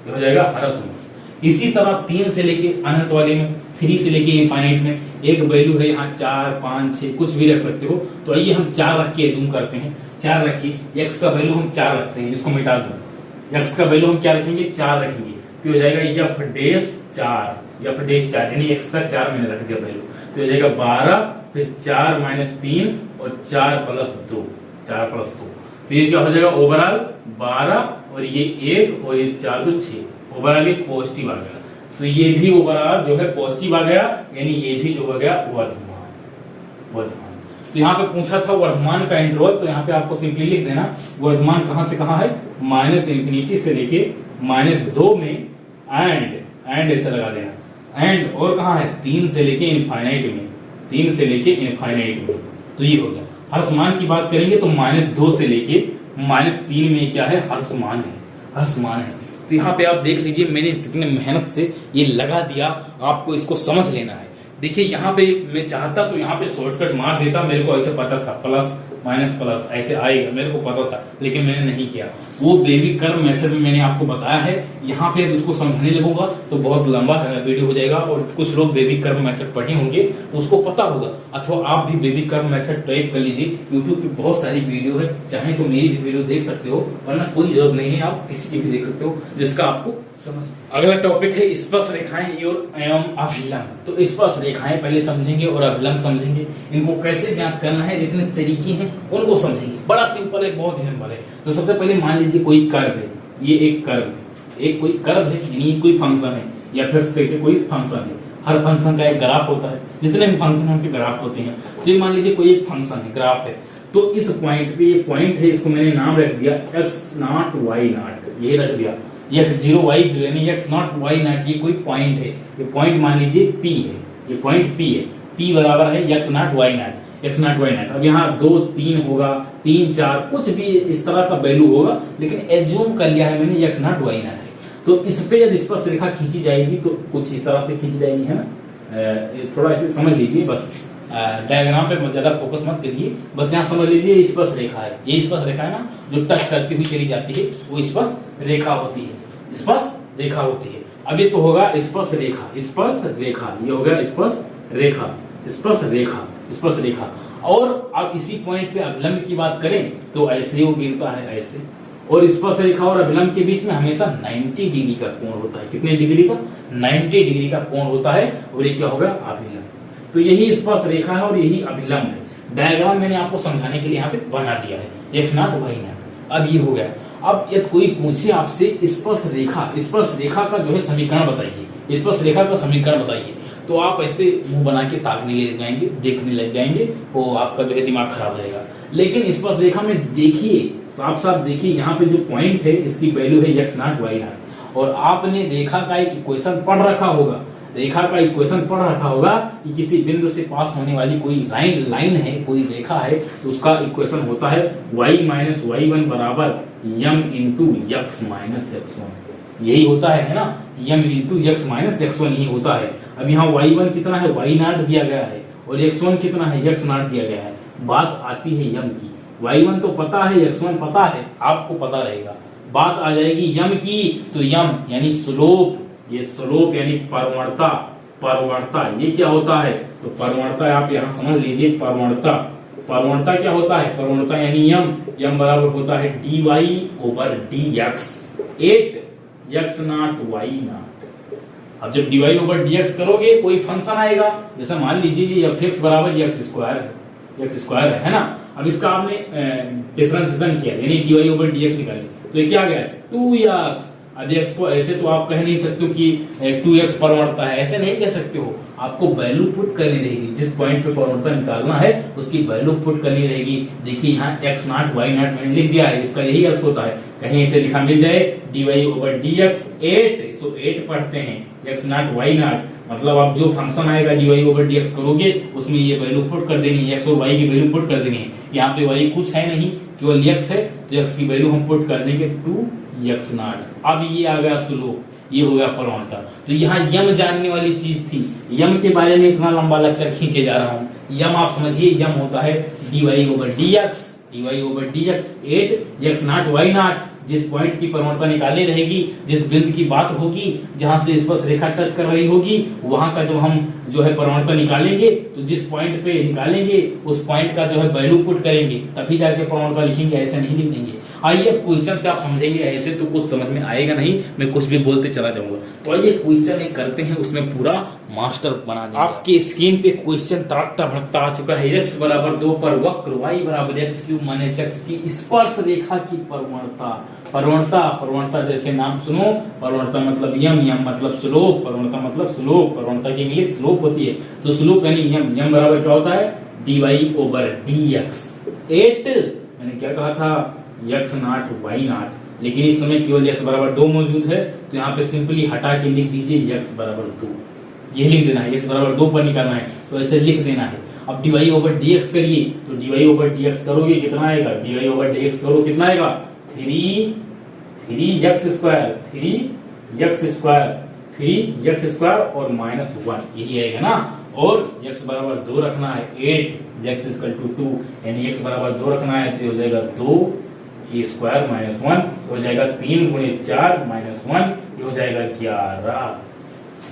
ये हो जाएगा ह्रासमान। इसी तरह 3 से लेके अनंत वाले में, 3 से लेके इनफाइनाइट में एक वैल्यू है यहाँ 4, 5, 6 कुछ भी रख सकते हो। तो आइए हम 4 रख के एज्यूम करते हैं, 4 रख के x का वैल्यू हम 4 रखते हैं, इसको मिटा दो, x का वैल्यू हम क्या रखेंगे, 4 रखेंगे, तो हो जाएगा f'4 यानी x का 4 मैंने रख दिया वैल्यू, तो हो जाएगा 12, फिर 4 - 3 और 4 + 2, 4 + 2, तो ये क्या हो जाएगा ओवरऑल 12 और ये 1 और ये 4 तो 6, ओवरऑल ये पॉजिटिव आ गया। तो ये भी ओवरऑल जो है पॉजिटिव आ गया, यानी ये भी जो हो गया वर्धमान। तो यहाँ पे पूछा था वर्धमान का इंटरवल, तो यहाँ पे आपको सिंपली लिख देना वर्धमान कहाँ से कहाँ है, -∞ से लेके -2 में एंड ऐसा लगा देना, एंड और कहाँ है 3 से लेके इनफाइनाइट में, 3 से लेके इनफाइनाइट में, तो ये हो गया। ह्रासमान की बात करेंगे तो -2 से लेके -3 में क्या है, ह्रासमान है, ह्रासमान है। तो यहाँ पे आप देख लीजिए मैंने कितने मेहनत से ये लगा दिया, आपको इसको समझ लेना है। देखिए यहाँ पे मैं चाहता तो यहाँ पे शॉर्टकट मार देता, मेरे को ऐसे पता था प्लस माइनस प्लस ऐसे आएगा, मेरे को पता था, लेकिन मैंने नहीं किया। वो बेबी कर्व मेथड में मैंने आपको बताया है। यहाँ पे उसको समझाने लगूंगा तो बहुत लंबा वीडियो हो जाएगा, और कुछ लोग बेबी कर्व मेथड पढ़े होंगे तो उसको पता होगा, अथवा आप भी बेबी कर्व मेथड टाइप कर लीजिए। यूट्यूब पे बहुत सारी वीडियो है, चाहे तो मेरी भी वीडियो देख सकते हो, वरना कोई जरूरत नहीं है, आप किसी की भी देख सकते हो जिसका आपको समझ। अगला टॉपिक है स्पर्श रेखाएं एवं अभिलंब। तो स्पर्श रेखाएं पहले समझेंगे और अभिलंब समझेंगे। इनको कैसे ज्ञात करना है, जितने तरीके हैं उनको समझेंगे। बड़ा सिंपल है, बहुत ही सिंपल है। तो सबसे पहले मान लीजिए कोई कर्व है, ये एक कर्व, एक कोई कर्व है, यानी कोई फंक्शन है, या फिर करके कोई फंक्शन है। हर फंक्शन का एक ग्राफ होता है, जितने भी फंक्शन है उनके ग्राफ होते हैं। तो ये मान लीजिए कोई एक फंक्शन है, ग्राफ है, तो इस पॉइंट पे, ये पॉइंट है, इसको मैंने नाम रख दिया x0 y0, ये रख दिया x0 y0, यानी x0 y0, ये कोई पॉइंट है। ये पॉइंट मान लीजिए p है, ये पॉइंट p है, p बराबर है x0 y0। अब यहाँ 2 3 होगा, 3 4 कुछ भी इस तरह का वैल्यू होगा, लेकिन एज्यूम कर लिया है मैंने x0 y0 है। तो इस पे यदि स्पर्श रेखा खींची जाएगी तो कुछ इस तरह से खींची जाएगी, है ना। थोड़ा ऐसे समझ लीजिए, बस डायग्राम पे ज्यादा फोकस मत करिए, बस यहाँ समझ लीजिए स्पर्श रेखा है। ये स्पर्श रेखा है ना, जो टच करती हुई चली जाती है, वो स्पर्श रेखा होती है, स्पर्श रेखा होती है। अब ये तो होगा स्पर्श रेखा, स्पर्श रेखा, ये हो गया स्पर्श रेखा, स्पर्श रेखा, स्पर्श रेखा। और अब इसी पॉइंट पे अभिलंब की बात करें तो ऐसे वो गिरता है, ऐसे। और स्पर्श रेखा और अभिलंब के बीच में हमेशा 90 डिग्री का कोण होता है। कितने डिग्री का? 90 डिग्री का कोण होता है, और ये क्या होगा? अभिलंब। तो यही स्पर्श रेखा है और यही अभिलंब है। डायग्राम मैंने आपको समझाने के लिए यहाँ पे बना दिया है, x0 y0। अब ये हो गया। अब यदि कोई पूछे आपसे स्पर्श रेखा का जो है समीकरण बताइए, स्पर्श रेखा का समीकरण बताइए, तो आप ऐसे मुंह बना के ताकने लग जाएंगे, देखने लग जाएंगे, वो आपका जो है दिमाग खराब हो जाएगा। लेकिन स्पर्श रेखा में देखिए, साफ साफ देखिए, यहाँ पे जो पॉइंट है इसकी वैल्यू है x0 y0, और आपने रेखा का एक इक्वेशन पढ़ रखा होगा, रेखा का इक्वेशन पढ़ रखा होगा कि किसी बिंदु से पास होने वाली कोई लाइन है, कोई रेखा है, तो उसका इक्वेशन होता है y माइनस y1 बराबर m into x minus x1। यही होता है ना, m into x minus x1 ही होता है। अब यहाँ y1 कितना है? y0 दिया गया है, और x1 कितना है? x0 दिया गया है। बात आती है m की। y1 तो पता है, x1 पता है, आपको पता रहेगा। बात आ जाएगी m की, तो m यानी स्लोप, ये स्लोप यानी परवणता, परवणता ये क्या होता है? तो परवणता आप यहाँ समझ लीजिए, परवणता, परवणता क्या होता है? परवणता यानी m बराबर होता है dy over dx, 8x0 y0। अब जब dy ओवर dx करोगे, कोई फंक्शन आएगा, जैसे मान लीजिए fx बराबर x स्क्वायर है ना। अब इसका आपने डिफरेंशिएशन किया, यानी dy ओवर dx निकाले, तो ये क्या आ गया? 2x। अब x को ऐसे तो आप कह नहीं सकते हो कि 2x परवणता है, ऐसे नहीं कह सकते हो। आपको वैल्यू पुट करनी रहेगी, जिस पॉइंट पे परवणता निकालना है उसकी वैल्यू पुट करनी रहेगी। देखिए यहाँ x0 y0 मैंने लिख दिया है, इसका यही अर्थ होता है। कहीं इसे लिखा मिल जाए dy ओवर dx 8, तो 8 पढ़ते हैं, x0 y0, मतलब आप जो फंक्शन आएगा dy ओवर dx करोगे, उसमें ये वैल्यू पुट कर देनी है, x और y की वैल्यू पुट कर देनी है। यहाँ पे y कुछ है नहीं, केवल x है, तो x की वैल्यू हम पुट कर देंगे 2x0। अब ये आ गया स्लोप, ये हो गया परवणता। तो यहाँ यम जानने वाली चीज थी, यम के बारे में इतना लंबा लेक्चर खींचे जा रहा हूँ। यम आप समझिए, यम होता है dy over dx, dy over dx 8x0 y0। जिस पॉइंट की परवणता निकालनी रहेगी, जिस बिंदु की बात होगी, जहां से स्पर्श रेखा टच कर रही होगी, वहां का जब हम जो है परवणता निकालेंगे, तो जिस पॉइंट पे निकालेंगे उस पॉइंट का जो है वैल्यू पुट करेंगे, तभी जाके परवणता लिखेंगे, ऐसे नहीं लिख देंगे। आइए अब क्वेश्चन से आप समझेंगे, ऐसे तो कुछ समझ में आएगा नहीं, मैं कुछ भी बोलते चला जाऊंगा। तो आइए क्वेश्चन एक करते हैं, उसमें पूरा मास्टर बना देंगे। आपके स्क्रीन पे क्वेश्चन तड़कता भड़कता आ चुका है। x बराबर 2 पर वक्र y बराबर x³ माइनस x की स्पर्श रेखा की परवणता, परवणता, परवणता जैसे नाम सुनो, परवणता मतलब यम मतलब स्लोप, परवणता मतलब स्लोप, परवणता की इंग्लिश स्लोप होती है। तो स्लोप यानी यम बराबर क्या होता है? dy ओवर dx 8, मैंने क्या कहा था? x0 y0, लेकिन इस समय केवल x बराबर 2 मौजूद है, तो यहाँ पे सिंपली हटा के लिख दीजिए x बराबर 2। ये लिख देना है, x बराबर 2 पर निकालना है, तो ऐसे लिख देना है। अब dy ओवर dx करिए, तो dy ओवर dx करोगे कितना आएगा? dy ओवर dx करो कितना आएगा? 3x स्क्वायर और माइनस 1, यही आएगा ना। और x बराबर 2 रखना है, 8 x इक्वल टू 2, यानी x बराबर 2 रखना है, तो हो जाएगा 2 की स्क्वायर माइनस 1, हो जाएगा 3 गुणे 4 माइनस 1, ये हो जाएगा 11।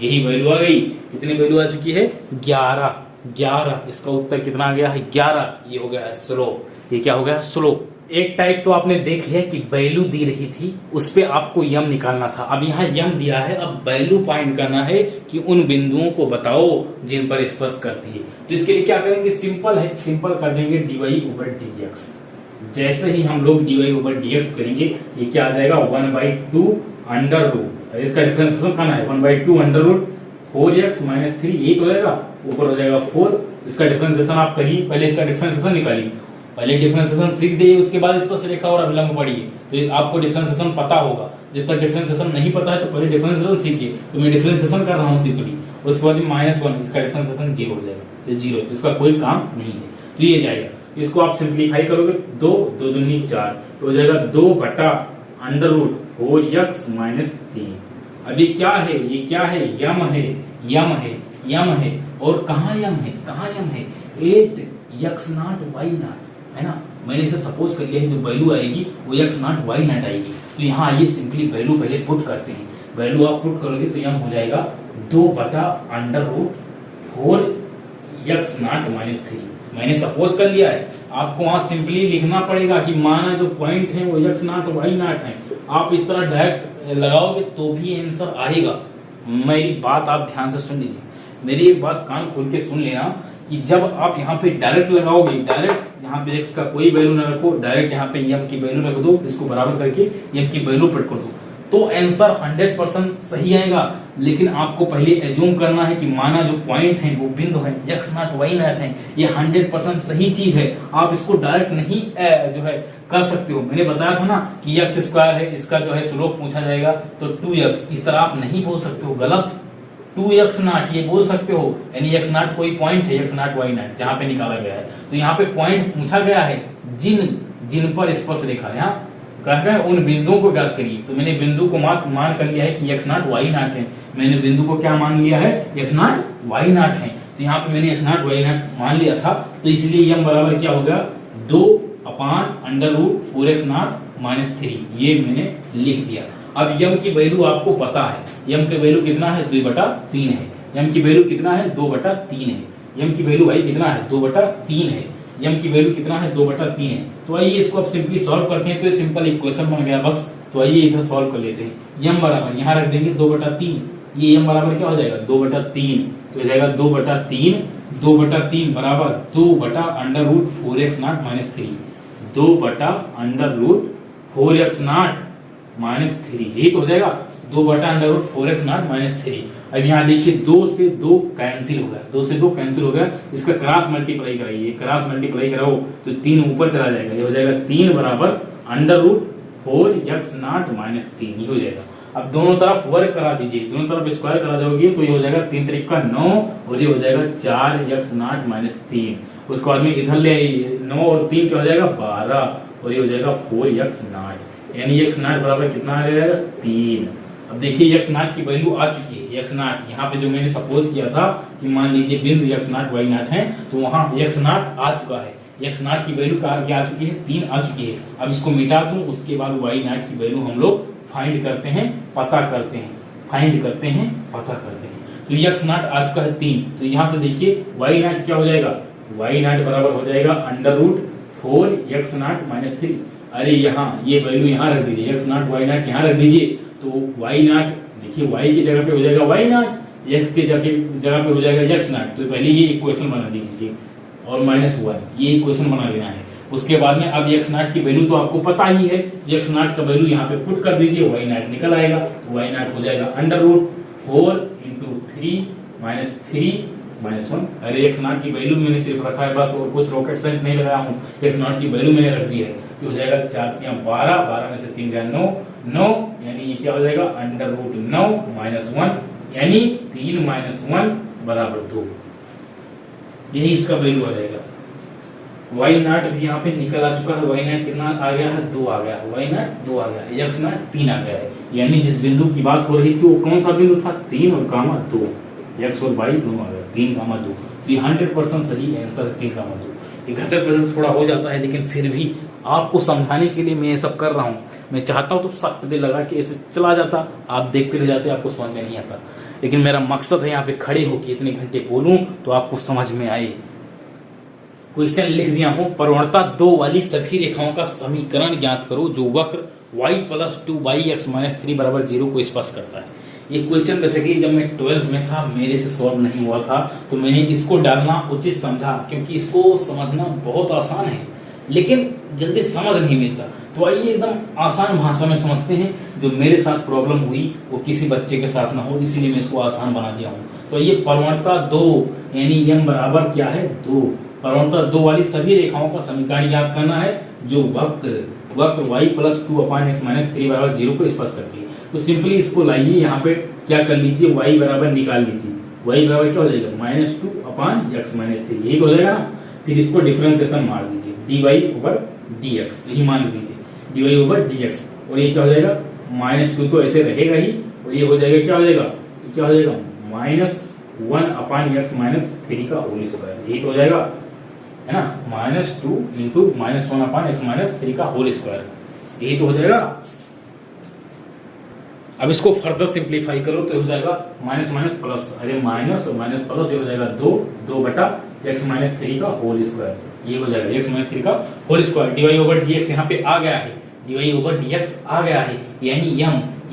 यही वैल्यू आ गई। कितनी वैल्यू आ चुकी है? 11। इसका उत्तर कितना आ गया है? 11। ये हो गया स्लोप। ये क्या हो गया? स्लोप। एक टाइप तो आपने देख लिया कि वैल्यू दी रही थी, उस पे आपको यम निकालना था। अब यहाँ यम दिया है, अब वैल्यू फाइंड करना है कि उन बिंदुओं को बताओ जिन पर स्पर्श करती है। तो इसके लिए क्या करेंगे? सिंपल है, सिंपल कर देंगे dy/dx। जैसे ही हम लोग dy/dx करेंगे, ये क्या आ जाएगा? 1/2 अंडर रूट, इसका डिफरेंशिएशन करना है 1/2 अंडर रूट 4x - 3, ये तो हो जाएगा, ऊपर हो जाएगा 4। इसका डिफरेंशिएशन आप करिए, पहले इसका डिफरेंशिएशन निकालिए, पहले डिफरेंशिएशन सीख जाइए, उसके बाद स्पर्श रेखा और अभिलंब पढ़िए, तो आपको डिफरेंशिएशन पता होगा। जब तक डिफरेंशिएशन नहीं पता है तो पहले डिफरेंशिएशन सीखिए। तो मैं डिफरेंशिएशन कर रहा हूँ सिंपली, उसके बाद -1, इसका डिफरेंशिएशन 0 हो जाएगा, तो 0, तो इसका कोई काम नहीं है, तो ये जाएगा। इसको आप सिंप्लीफाई करोगे, 2 2 दूनी 4, तो हो जाएगा 2/√4x - 3। अब ये क्या है? ये क्या है? यम है, यम है, यम है। और कहाँ यम है? कहाँ यम है? 8x0y0, है ना। मैंने इसे सपोज कर लिया है, जो वैल्यू आएगी वो x0y0 आएगी। तो यहाँ आइए सिंपली वैल्यू पहले पुट करते हैं। वैल्यू आप पुट करोगे तो यम हो जाएगा 2/√4x0 - 3। मैंने सपोज कर लिया है, आपको वहां सिंपली लिखना पड़ेगा कि माना जो पॉइंट है वो x0y0 है। आप इस तरह डायरेक्ट लगाओगे तो भी आंसर आएगा। मेरी बात आप ध्यान से सुन लीजिए, मेरी एक बात कान खोल के सुन लेना कि जब आप यहाँ पे डायरेक्ट लगाओगे, डायरेक्ट यहाँ पे x का कोई वैल्यू ना रखो, डायरेक्ट यहाँ पे m की वैल्यू रख दो, इसको बराबर करके m की वैल्यू पुट कर दो, तो आंसर 100% सही आएगा। लेकिन आपको पहले एज्यूम करना है कि माना जो पॉइंट है वो बिंदु है x0y0 है, ये 100% सही चीज है। आप इसको डायरेक्ट नहीं जो है कर सकते हो। मैंने बताया था ना कि x² है, इसका जो है स्लोप पूछा जाएगा तो 2x, इस तरह आप नहीं बोल सकते हो, गलत। 2x0 ये बोल सकते हो, यानी x0 कोई पॉइंट है x0y0 जहां पे निकाला गया है, तो यहाँ पे पॉइंट पूछा गया है जिन पर स्पर्श रेखा, यहाँ कह रहे हैं उन बिंदुओं को ज्ञात करिए। तो मैंने बिंदु को मान कर लिया है कि x0y0 है। मैंने बिंदु को क्या मान लिया है? x0y0 है। तो यहाँ पे मैंने x0y0 मान लिया था, तो इसलिए m बराबर क्या हो गया? 2/√4x0 - 3, ये मैंने लिख दिया। अब m की वैल्यू आपको पता है, m की वैल्यू कितना है? 2/3 है। m की वैल्यू कितना है? 2/3 है। m की वैल्यू भाई कितना है? 2/3 है। m की वैल्यू कितना है? 2/3 है। तो आइए इसको अब सिंपली सॉल्व करते हैं, तो ये सिंपल इक्वेशन बन गया बस। तो आइए इधर सॉल्व कर लेते हैं। m बराबर यहाँ रख देंगे 2/3, ये m बराबर क्या हो जाएगा? 2/3, तो हो जाएगा 2/3 बराबर 2/√4x0 - 3, 2/√4x0 - 3, यही तो हो जाएगा 2/√4x0 - 3। अब यहाँ देखिए 2 से 2 कैंसिल हो गया, 2 से 2 कैंसिल हो गया, इसका क्रॉस मल्टीप्लाई कराइए, क्रॉस मल्टीप्लाई कराओ तो 3 ऊपर चला जाएगा, ये हो जाएगा 3 बराबर √4x0 - 3, ये हो जाएगा। अब दोनों तरफ वर्ग करा दीजिए, दोनों तरफ स्क्वायर करा दोगे तो ये हो जाएगा 3 3 का 9 और ये हो जाएगा 4x0 - 3। उसके बाद में इधर ले आइए, 9 और 3 क्या हो जाएगा? 12 और ये हो जाएगा 4x0, यानी x0 बराबर कितना आ जाएगा? 3। अब देखिए x0 की वैल्यू आ चुकी है। x0 यहाँ पे जो मैंने सपोज किया था कि मान लीजिए बिंदु x0y0 है, तो वहां x0 आ चुका है। x0 की वैल्यू क्या आ चुकी है? 3 आ चुकी है। अब इसको मिटा दूं, उसके बाद y0 की वैल्यू हम लोग फाइंड करते हैं, पता करते हैं, फाइंड करते हैं, पता करते हैं। तो x0 आ चुका है 3, तो यहाँ से देखिए y0 क्या हो जाएगा? y0 बराबर हो जाएगा √4x0 - 3। अरे यहाँ ये वैल्यू यहाँ रख दीजिए, x0 y0 यहाँ रख दीजिए, तो y0 देखिए y की जगह पे हो जाएगा y0, x की जगह पे हो जाएगा x0। तो पहले ये इक्वेशन बना दीजिए और -1 ये इक्वेशन बना लेना है। उसके बाद में अब x0 की वैल्यू तो आपको पता ही है, x0 का वैल्यू यहाँ पे पुट कर दीजिए, y0 निकल आएगा, तो y0 हो जाएगा √4 × 3 - 3 - 1। अरे x0 की वैल्यू मैंने सिर्फ रखा है बस, और कुछ रॉकेट साइंस नहीं लगाया हूँ, x0 की वैल्यू मैंने रख दी है, तो हो जाएगा 4 × 12, 12 में से 3 गया 9, 9 यानी ये क्या हो जाएगा? √9 - 1, यानी 3 - 1 बराबर 2, यही इसका वैल्यू आ जाएगा। y0 भी यहाँ पे निकल आ चुका है, y0 कितना आ गया है? 2 आ गया है, y0 2 आ गया है, x0 3 आ गया है। यानी जिस बिंदु की बात हो रही थी वो कौन सा बिंदु था? 3 और गामा 2, x और y दोनों आ गया, 3 गामा 2। तो ये 100% सही आंसर 3 गामा 2। ये घचक थोड़ा हो जाता है, लेकिन फिर भी आपको समझाने के लिए मैं ये सब कर रहा हूँ। मैं चाहता हूं तो सख्त दिल लगा के ऐसे चला जाता, आप देखते रह जाते, आपको समझ में नहीं आता। लेकिन मेरा मकसद है यहाँ पे खड़े होकर इतने घंटे बोलूं तो आपको समझ में आए। क्वेश्चन लिख दिया हूं, प्रवणता 2 वाली सभी रेखाओं का समीकरण ज्ञात करो जो वक्र y + 2y(x - 3 = 0 को स्पर्श करता है। ये क्वेश्चन बेसिकली जब मैं 12th में था मेरे से सॉल्व नहीं हुआ था, तो मैंने इसको डालना उचित समझा, क्योंकि इसको समझना बहुत आसान है लेकिन जल्दी समझ नहीं मिलता। तो आइए एकदम आसान भाषा में समझते हैं। जो मेरे साथ प्रॉब्लम हुई वो किसी बच्चे के साथ ना हो, इसीलिए मैं इसको आसान बना दिया हूँ। तो ये प्रवणता 2 यानी m बराबर क्या है 2, प्रवणता 2 वाली सभी रेखाओं का समीकरण याद करना है जो वक्र y + 2/x - 3 = 0 को स्पर्श करती है। तो सिंपली इसको लाइए, यहाँ पे क्या कर लीजिए, y बराबर निकाल लीजिए। y बराबर क्या हो जाएगा -2/x - 3, यही हो जाएगा ना। फिर इसको डिफरेंशिएशन मार दीजिए, dy/dx, यही मान लीजिए dy/dx, और ये क्या हो जाएगा -2 तो ऐसे रहेगा ही, और ये हो जाएगा क्या हो जाएगा -1/x - 3 का होल स्क्वायर, यही तो हो जाएगा, है ना। -2 × -1/x - 3 का होल स्क्वायर, यही तो हो जाएगा। अब इसको फर्दर सिंप्लीफाई करो तो हो जाएगा माइनस माइनस प्लस, अरे माइनस और माइनस प्लस, ये हो जाएगा 2/x - 3 का होल स्क्वायर, ये हो जाएगा x - 3 का होल स्क्वायर। dy/dx यहाँ पे आ गया है, dy/dx आ गया है, यानी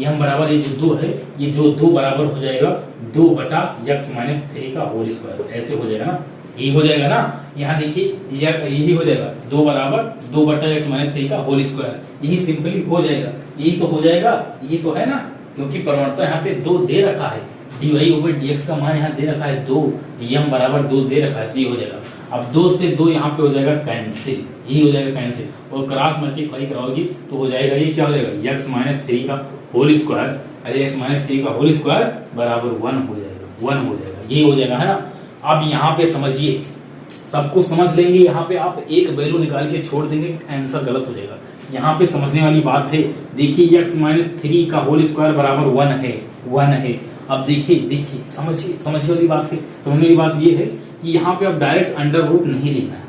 m बराबर ये जो 2 है, ये जो 2 बराबर हो जाएगा 2/x - 3 का होल स्क्वायर, ऐसे हो जाएगा ना, यही हो जाएगा ना। यहाँ देखिए यही हो जाएगा 2 बराबर 2/x - 3 का होल स्क्वायर, यही सिंपली हो जाएगा, यही तो हो जाएगा, यही तो है ना, क्योंकि प्रवणता यहाँ पे 2 दे रखा है, dy/dx का मान यहाँ दे रखा है 2, m बराबर 2 दे रखा है, तो ये हो जाएगा। अब 2 से 2 यहाँ पे हो जाएगा कैंसिल, यही हो जाएगा कैंसिल, और क्रॉस मल्टीप्लाई कराओगी तो हो जाएगा, ये क्या हो जाएगा x - 3 का होल स्क्वायर, अरे x - 3 का होल स्क्वायर बराबर 1 हो जाएगा, 1 हो जाएगा, यही हो जाएगा, है ना। अब यहाँ पे समझिए, सबको समझ लेंगे, यहाँ पे आप एक वैल्यू निकाल के छोड़ देंगे, आंसर गलत हो जाएगा। यहाँ पे समझने वाली बात है, देखिए x - 3 का होल स्क्वायर बराबर 1 है, 1 है। अब देखिए समझिए वाली बात है, समझने वाली बात ये है कि यहाँ पे आप डायरेक्ट अंडर रूट नहीं लेना है,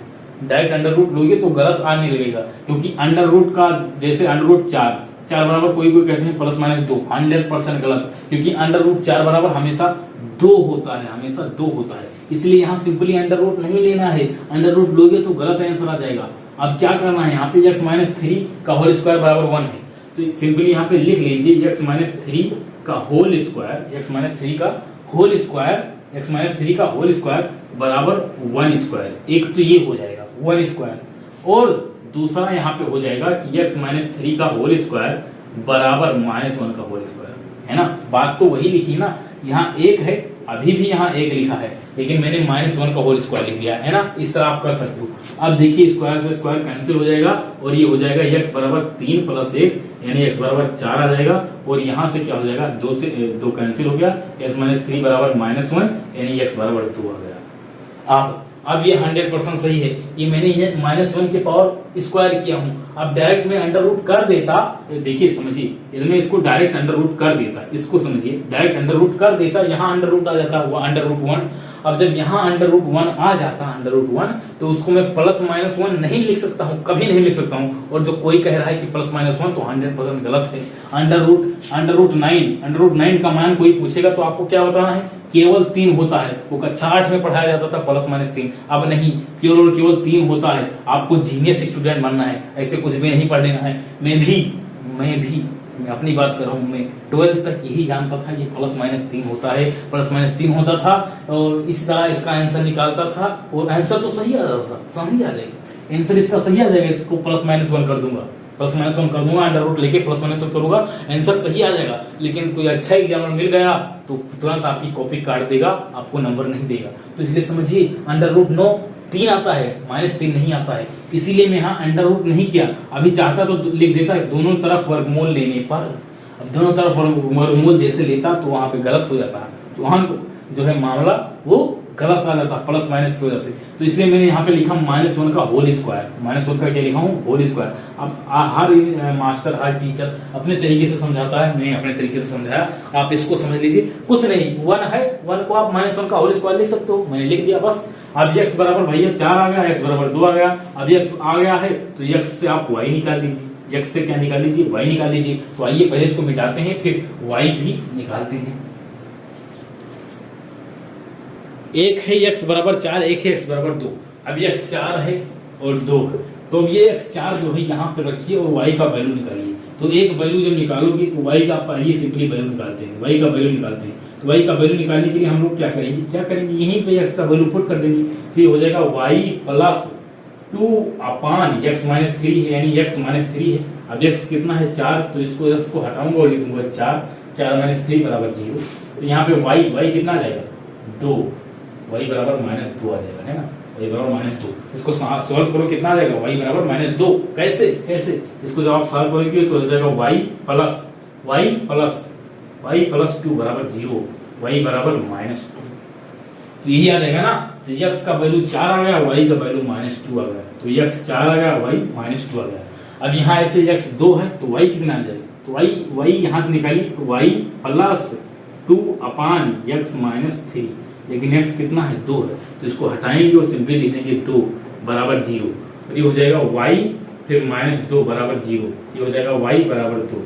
डायरेक्ट अंडर रूट लोगे तो गलत आने लगेगा, क्योंकि अंडर रूट का जैसे अंडर रूट 4 बराबर कोई कहते हैं +-2, 100% गलत, क्योंकि अंडर रूट 4 बराबर हमेशा 2 होता है, हमेशा 2 होता है, इसलिए यहाँ सिंपली अंडर रूट नहीं लेना है, अंडर रूट लोगे तो गलत आंसर आ जाएगा। अब क्या करना है, यहाँ पे x - 3 का होल स्क्वायर बराबर 1 है, तो सिंपली यहाँ पे लिख लीजिए x - 3 का होल स्क्वायर, x - 3 का होल स्क्वायर, x - 3 का होल स्क्वायर बराबर 1 स्क्वायर, एक तो ये हो जाएगा 1 स्क्वायर, और दूसरा यहाँ पे हो जाएगा कि x - 3 का होल स्क्वायर बराबर -1 का होल स्क्वायर, है ना। बात तो वही लिखी ना, यहाँ 1 है, अभी भी यहाँ 1 लिखा है, लेकिन मैंने -1 का होल स्क्वायर लिख दिया है ना, इस तरह आप कर सकते हो। अब देखिए स्क्वायर से स्क्वायर कैंसिल हो जाएगा, और ये हो जाएगा x बराबर 3 + 1 यानी x बराबर 4 आ जाएगा, और यहाँ से क्या हो जाएगा 2 से 2 कैंसिल हो गया, x - 3 बराबर -1 यानी x बराबर 2 आ गया। अब ये 100% सही है, ये मैंने ये -1 के पावर स्क्वायर किया हूँ। अब डायरेक्ट में अंडर रूट कर देता, देखिए समझिए, यदि मैं इसको डायरेक्ट अंडर रूट कर देता, इसको समझिए, डायरेक्ट अंडर रूट कर देता, यहाँ अंडर रूट आ जाता वो अंडर रूट 1। अब जब यहाँ अंडर रूट 1 आ जाता, अंडर रूट 1, तो उसको मैं +-1 नहीं लिख सकता हूँ, कभी नहीं लिख सकता हूँ। और जो कोई कह रहा है कि +-1 तो 100% गलत है। अंडर रूट 9 का मान कोई पूछेगा तो आपको क्या बताना है, केवल 3 होता है, वो कक्षा 8 में पढ़ाया जाता था +-3, अब नहीं, केवल 3 होता है। आपको जीनियस स्टूडेंट बनना है, ऐसे कुछ भी नहीं पढ़ लेना है। मैं अपनी बात कर रहा हूँ, मैं 12th तक यही जानता था, ये +-3 होता है, +-3 होता था, और इसी तरह इसका आंसर निकालता था, और आंसर तो सही आ जाता, सही आ जाएगा, आंसर इसका सही आ जाएगा। इसको +-1 कर दूंगा, +-1 कर दूंगा, अंडर रूट लेके +-1 करूंगा, आंसर सही आ जाएगा। लेकिन कोई अच्छा एग्जाम्पल मिल गया तो तुरंत आपकी कॉपी काट देगा, आपको नंबर नहीं देगा। तो इसलिए समझिए, अंडर रूट 9 3 आता है, -3 नहीं आता है, इसीलिए मैं यहाँ अंडर रूट नहीं किया। अभी चाहता तो लिख देता है दोनों तरफ वर्गमूल लेने पर, अब दोनों तरफ वर्गमूल जैसे लेता तो वहां पे गलत हो जाता, तो वहां जो है मामला वो गलत आ जाता +- की वजह से। तो इसलिए मैंने यहाँ पे लिखा -1 का होल स्क्वायर, -1 का क्या लिखा हूँ, होल स्क्वायर। अब हर मास्टर, हर टीचर अपने तरीके से समझाता है, मैं अपने तरीके से समझाया, आप इसको समझ लीजिए। कुछ नहीं, 1 है, 1 को आप -1 का होल स्क्वायर लिख सकते हो, मैंने लिख दिया बस। अब x बराबर भैया 4 आ गया, x बराबर 2 आ गया, अब x आ गया है तो x से आप y निकाल लीजिए, x से क्या निकाल लीजिए, y निकाल लीजिए। तो आइए पहले इसको मिटाते हैं, फिर y भी निकालते हैं। एक है x बराबर 4, एक है x बराबर 2। अब ये x 4 है और 2 है, तो अब ये x 4 जो है यहाँ पे रखिए और y का वैल्यू निकालिए। तो एक वैल्यू जब निकालोगे तो y का आइए सिंपली वैल्यू निकालते हैं, y का वैल्यू निकालते हैं। तो y का वैल्यू निकालने के लिए हम लोग क्या करेंगे, यहीं पे x का वैल्यू पुट कर देंगे। तो ये हो जाएगा y प्लस 2 अपान x माइनस 3 है, यानी x माइनस 3 है। अब x कितना है 4, तो इसको हटाऊंगा और लिख दूंगा 4 माइनस 3 बराबर 0। तो यहाँ पे y कितना आ जाएगा 2, y बराबर माइनस 2 आ जाएगा, है ना, y बराबर माइनस 2। इसको सॉल्व करो, कितना आ जाएगा y बराबर माइनस 2। कैसे इसको जब आप सॉल्व करोगे तो हो जाएगा y प्लस 2 बराबर 0, y बराबर माइनस 2। तो यही आ जाएगा ना। तो x का वैल्यू 4 आ गया, y का वैल्यू माइनस 2 आ गया। तो x 4 आ गया, y माइनस 2 आ गया। अब यहाँ ऐसे x 2 है तो y कितना आ जाएगा, तो y यहाँ से निकालिए, तो y प्लस 2 अपान x माइनस 3, लेकिन x कितना है 2 है, तो इसको हटाएंगे और सिंपली लिखेंगे 2 बराबर 0। ये हो जाएगा y फिर माइनस 2 बराबर 0, ये हो जाएगा y बराबर 2,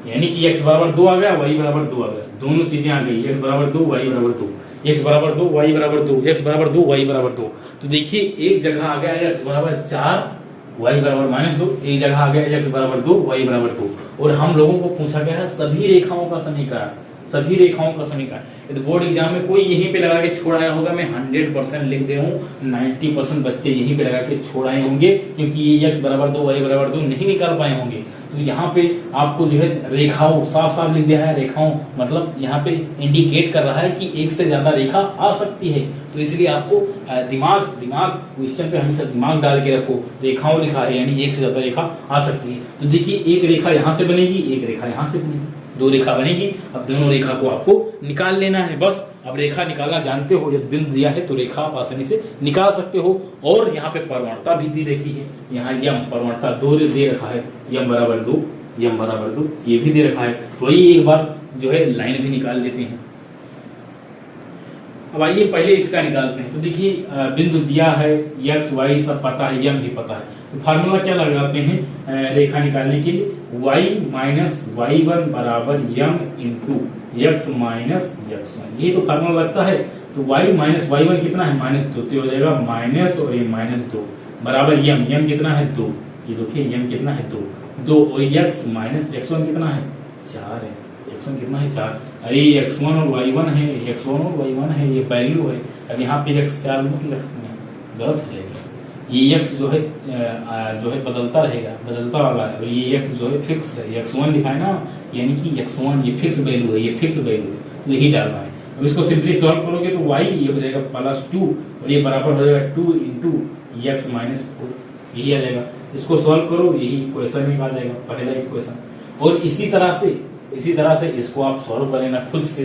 यानी कि x बराबर 2 आ गया, y बराबर 2 आ गया, दोनों चीजें आ गई, x बराबर 2 y बराबर 2, x बराबर 2 y बराबर 2, x बराबर 2 y बराबर 2। तो देखिए एक जगह आ गया x बराबर 4 y बराबर माइनस 2, एक जगह आ गया x बराबर 2 y बराबर 2। और हम लोगों को पूछा गया है सभी रेखाओं का समीकरण, सभी रेखाओं का समीकरण। यदि बोर्ड एग्जाम में कोई यहीं पे लगा के छोड़ आया होगा, मैं 100% लिख दे हूँ, 90% बच्चे यहीं पे लगा के छोड़ आए होंगे, क्योंकि ये x बराबर 2 y बराबर 2 नहीं निकाल पाए होंगे। तो यहाँ पे आपको जो है रेखाओं साफ लिख दिया है, रेखाओं मतलब यहाँ पे इंडिकेट कर रहा है कि एक से ज्यादा रेखा आ सकती है। तो इसलिए आपको दिमाग क्वेश्चन पे हमेशा दिमाग डाल के रखो, रेखाओं लिखा है यानी एक से ज्यादा रेखा आ सकती है। तो देखिए एक रेखा यहाँ से बनेगी, एक रेखा यहाँ से बनेगी, 2 रेखा बनेगी। अब दोनों रेखा को आपको निकाल लेना है बस। अब रेखा निकालना जानते हो, यदि बिंदु दिया है तो रेखा आप आसानी से निकाल सकते हो। और यहाँ पे परवणता भी दी रखी है, यहाँ यम परवणता 2 दे रखा है, यम बराबर 2 ये भी दे रखा है। तो वही एक बार जो है लाइन भी निकाल लेते हैं। अब आइए पहले इसका निकालते हैं। तो देखिए बिंदु दिया है, x y सब पता है, यम भी पता है। तो फार्मूला क्या लगाते हैं रेखा निकालने के लिए, y माइनस y1 बराबर M into x minus x1, ये तो फार्मूला लगता है। तो y माइनस y1 कितना है -2, तो हो जाएगा माइनस और ये -2 बराबर यम कितना है 2, ये देखिए यम कितना है 2 और x माइनस x1 कितना है 4 है, x1 कितना है 4। अरे x1 और y1 है, x1 और y1 है, ये वैल्यू है। अब यहाँ पे x4 मतलब गलत हो जाएगा, ये x जो है बदलता रहेगा, बदलता वाला है, और ये x जो है फिक्स है, x1 लिखा है ना, यानी कि x1 ये फिक्स वैल्यू है, ये फिक्स वैल्यू है, तो यही डालना है। अब इसको सिंपली सॉल्व करोगे तो y ये हो जाएगा +2 और ये बराबर हो जाएगा 2 इंटू x माइनस 4, यही आ जाएगा। इसको सॉल्व करो, यही क्वेश्चन में आ जाएगा, पहला इक्वेशन। और इसी तरह से इसको आप सॉल्व कर लेना खुद से।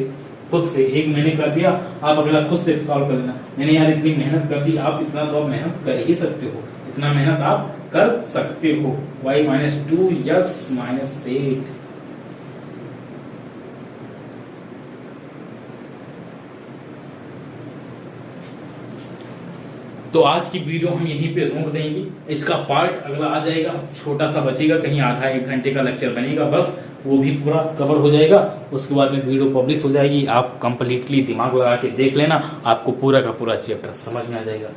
एक मैंने कर दिया, आप अगला खुद से सॉल्व कर लेना। मैंने यार इतनी मेहनत कर दी, आप इतना तो आप मेहनत कर ही सकते हो, इतना मेहनत आप कर सकते हो। y minus 2 x minus 8। तो आज की वीडियो हम यहीं पे रोक देंगे, इसका पार्ट अगला आ जाएगा, छोटा सा बचेगा, कहीं आधा 1 घंटे का लेक्चर बनेगा बस, वो भी पूरा कवर हो जाएगा। उसके बाद में वीडियो पब्लिश हो जाएगी, आप कंप्लीटली दिमाग लगा के देख लेना, आपको पूरा का पूरा चैप्टर समझ में आ जाएगा।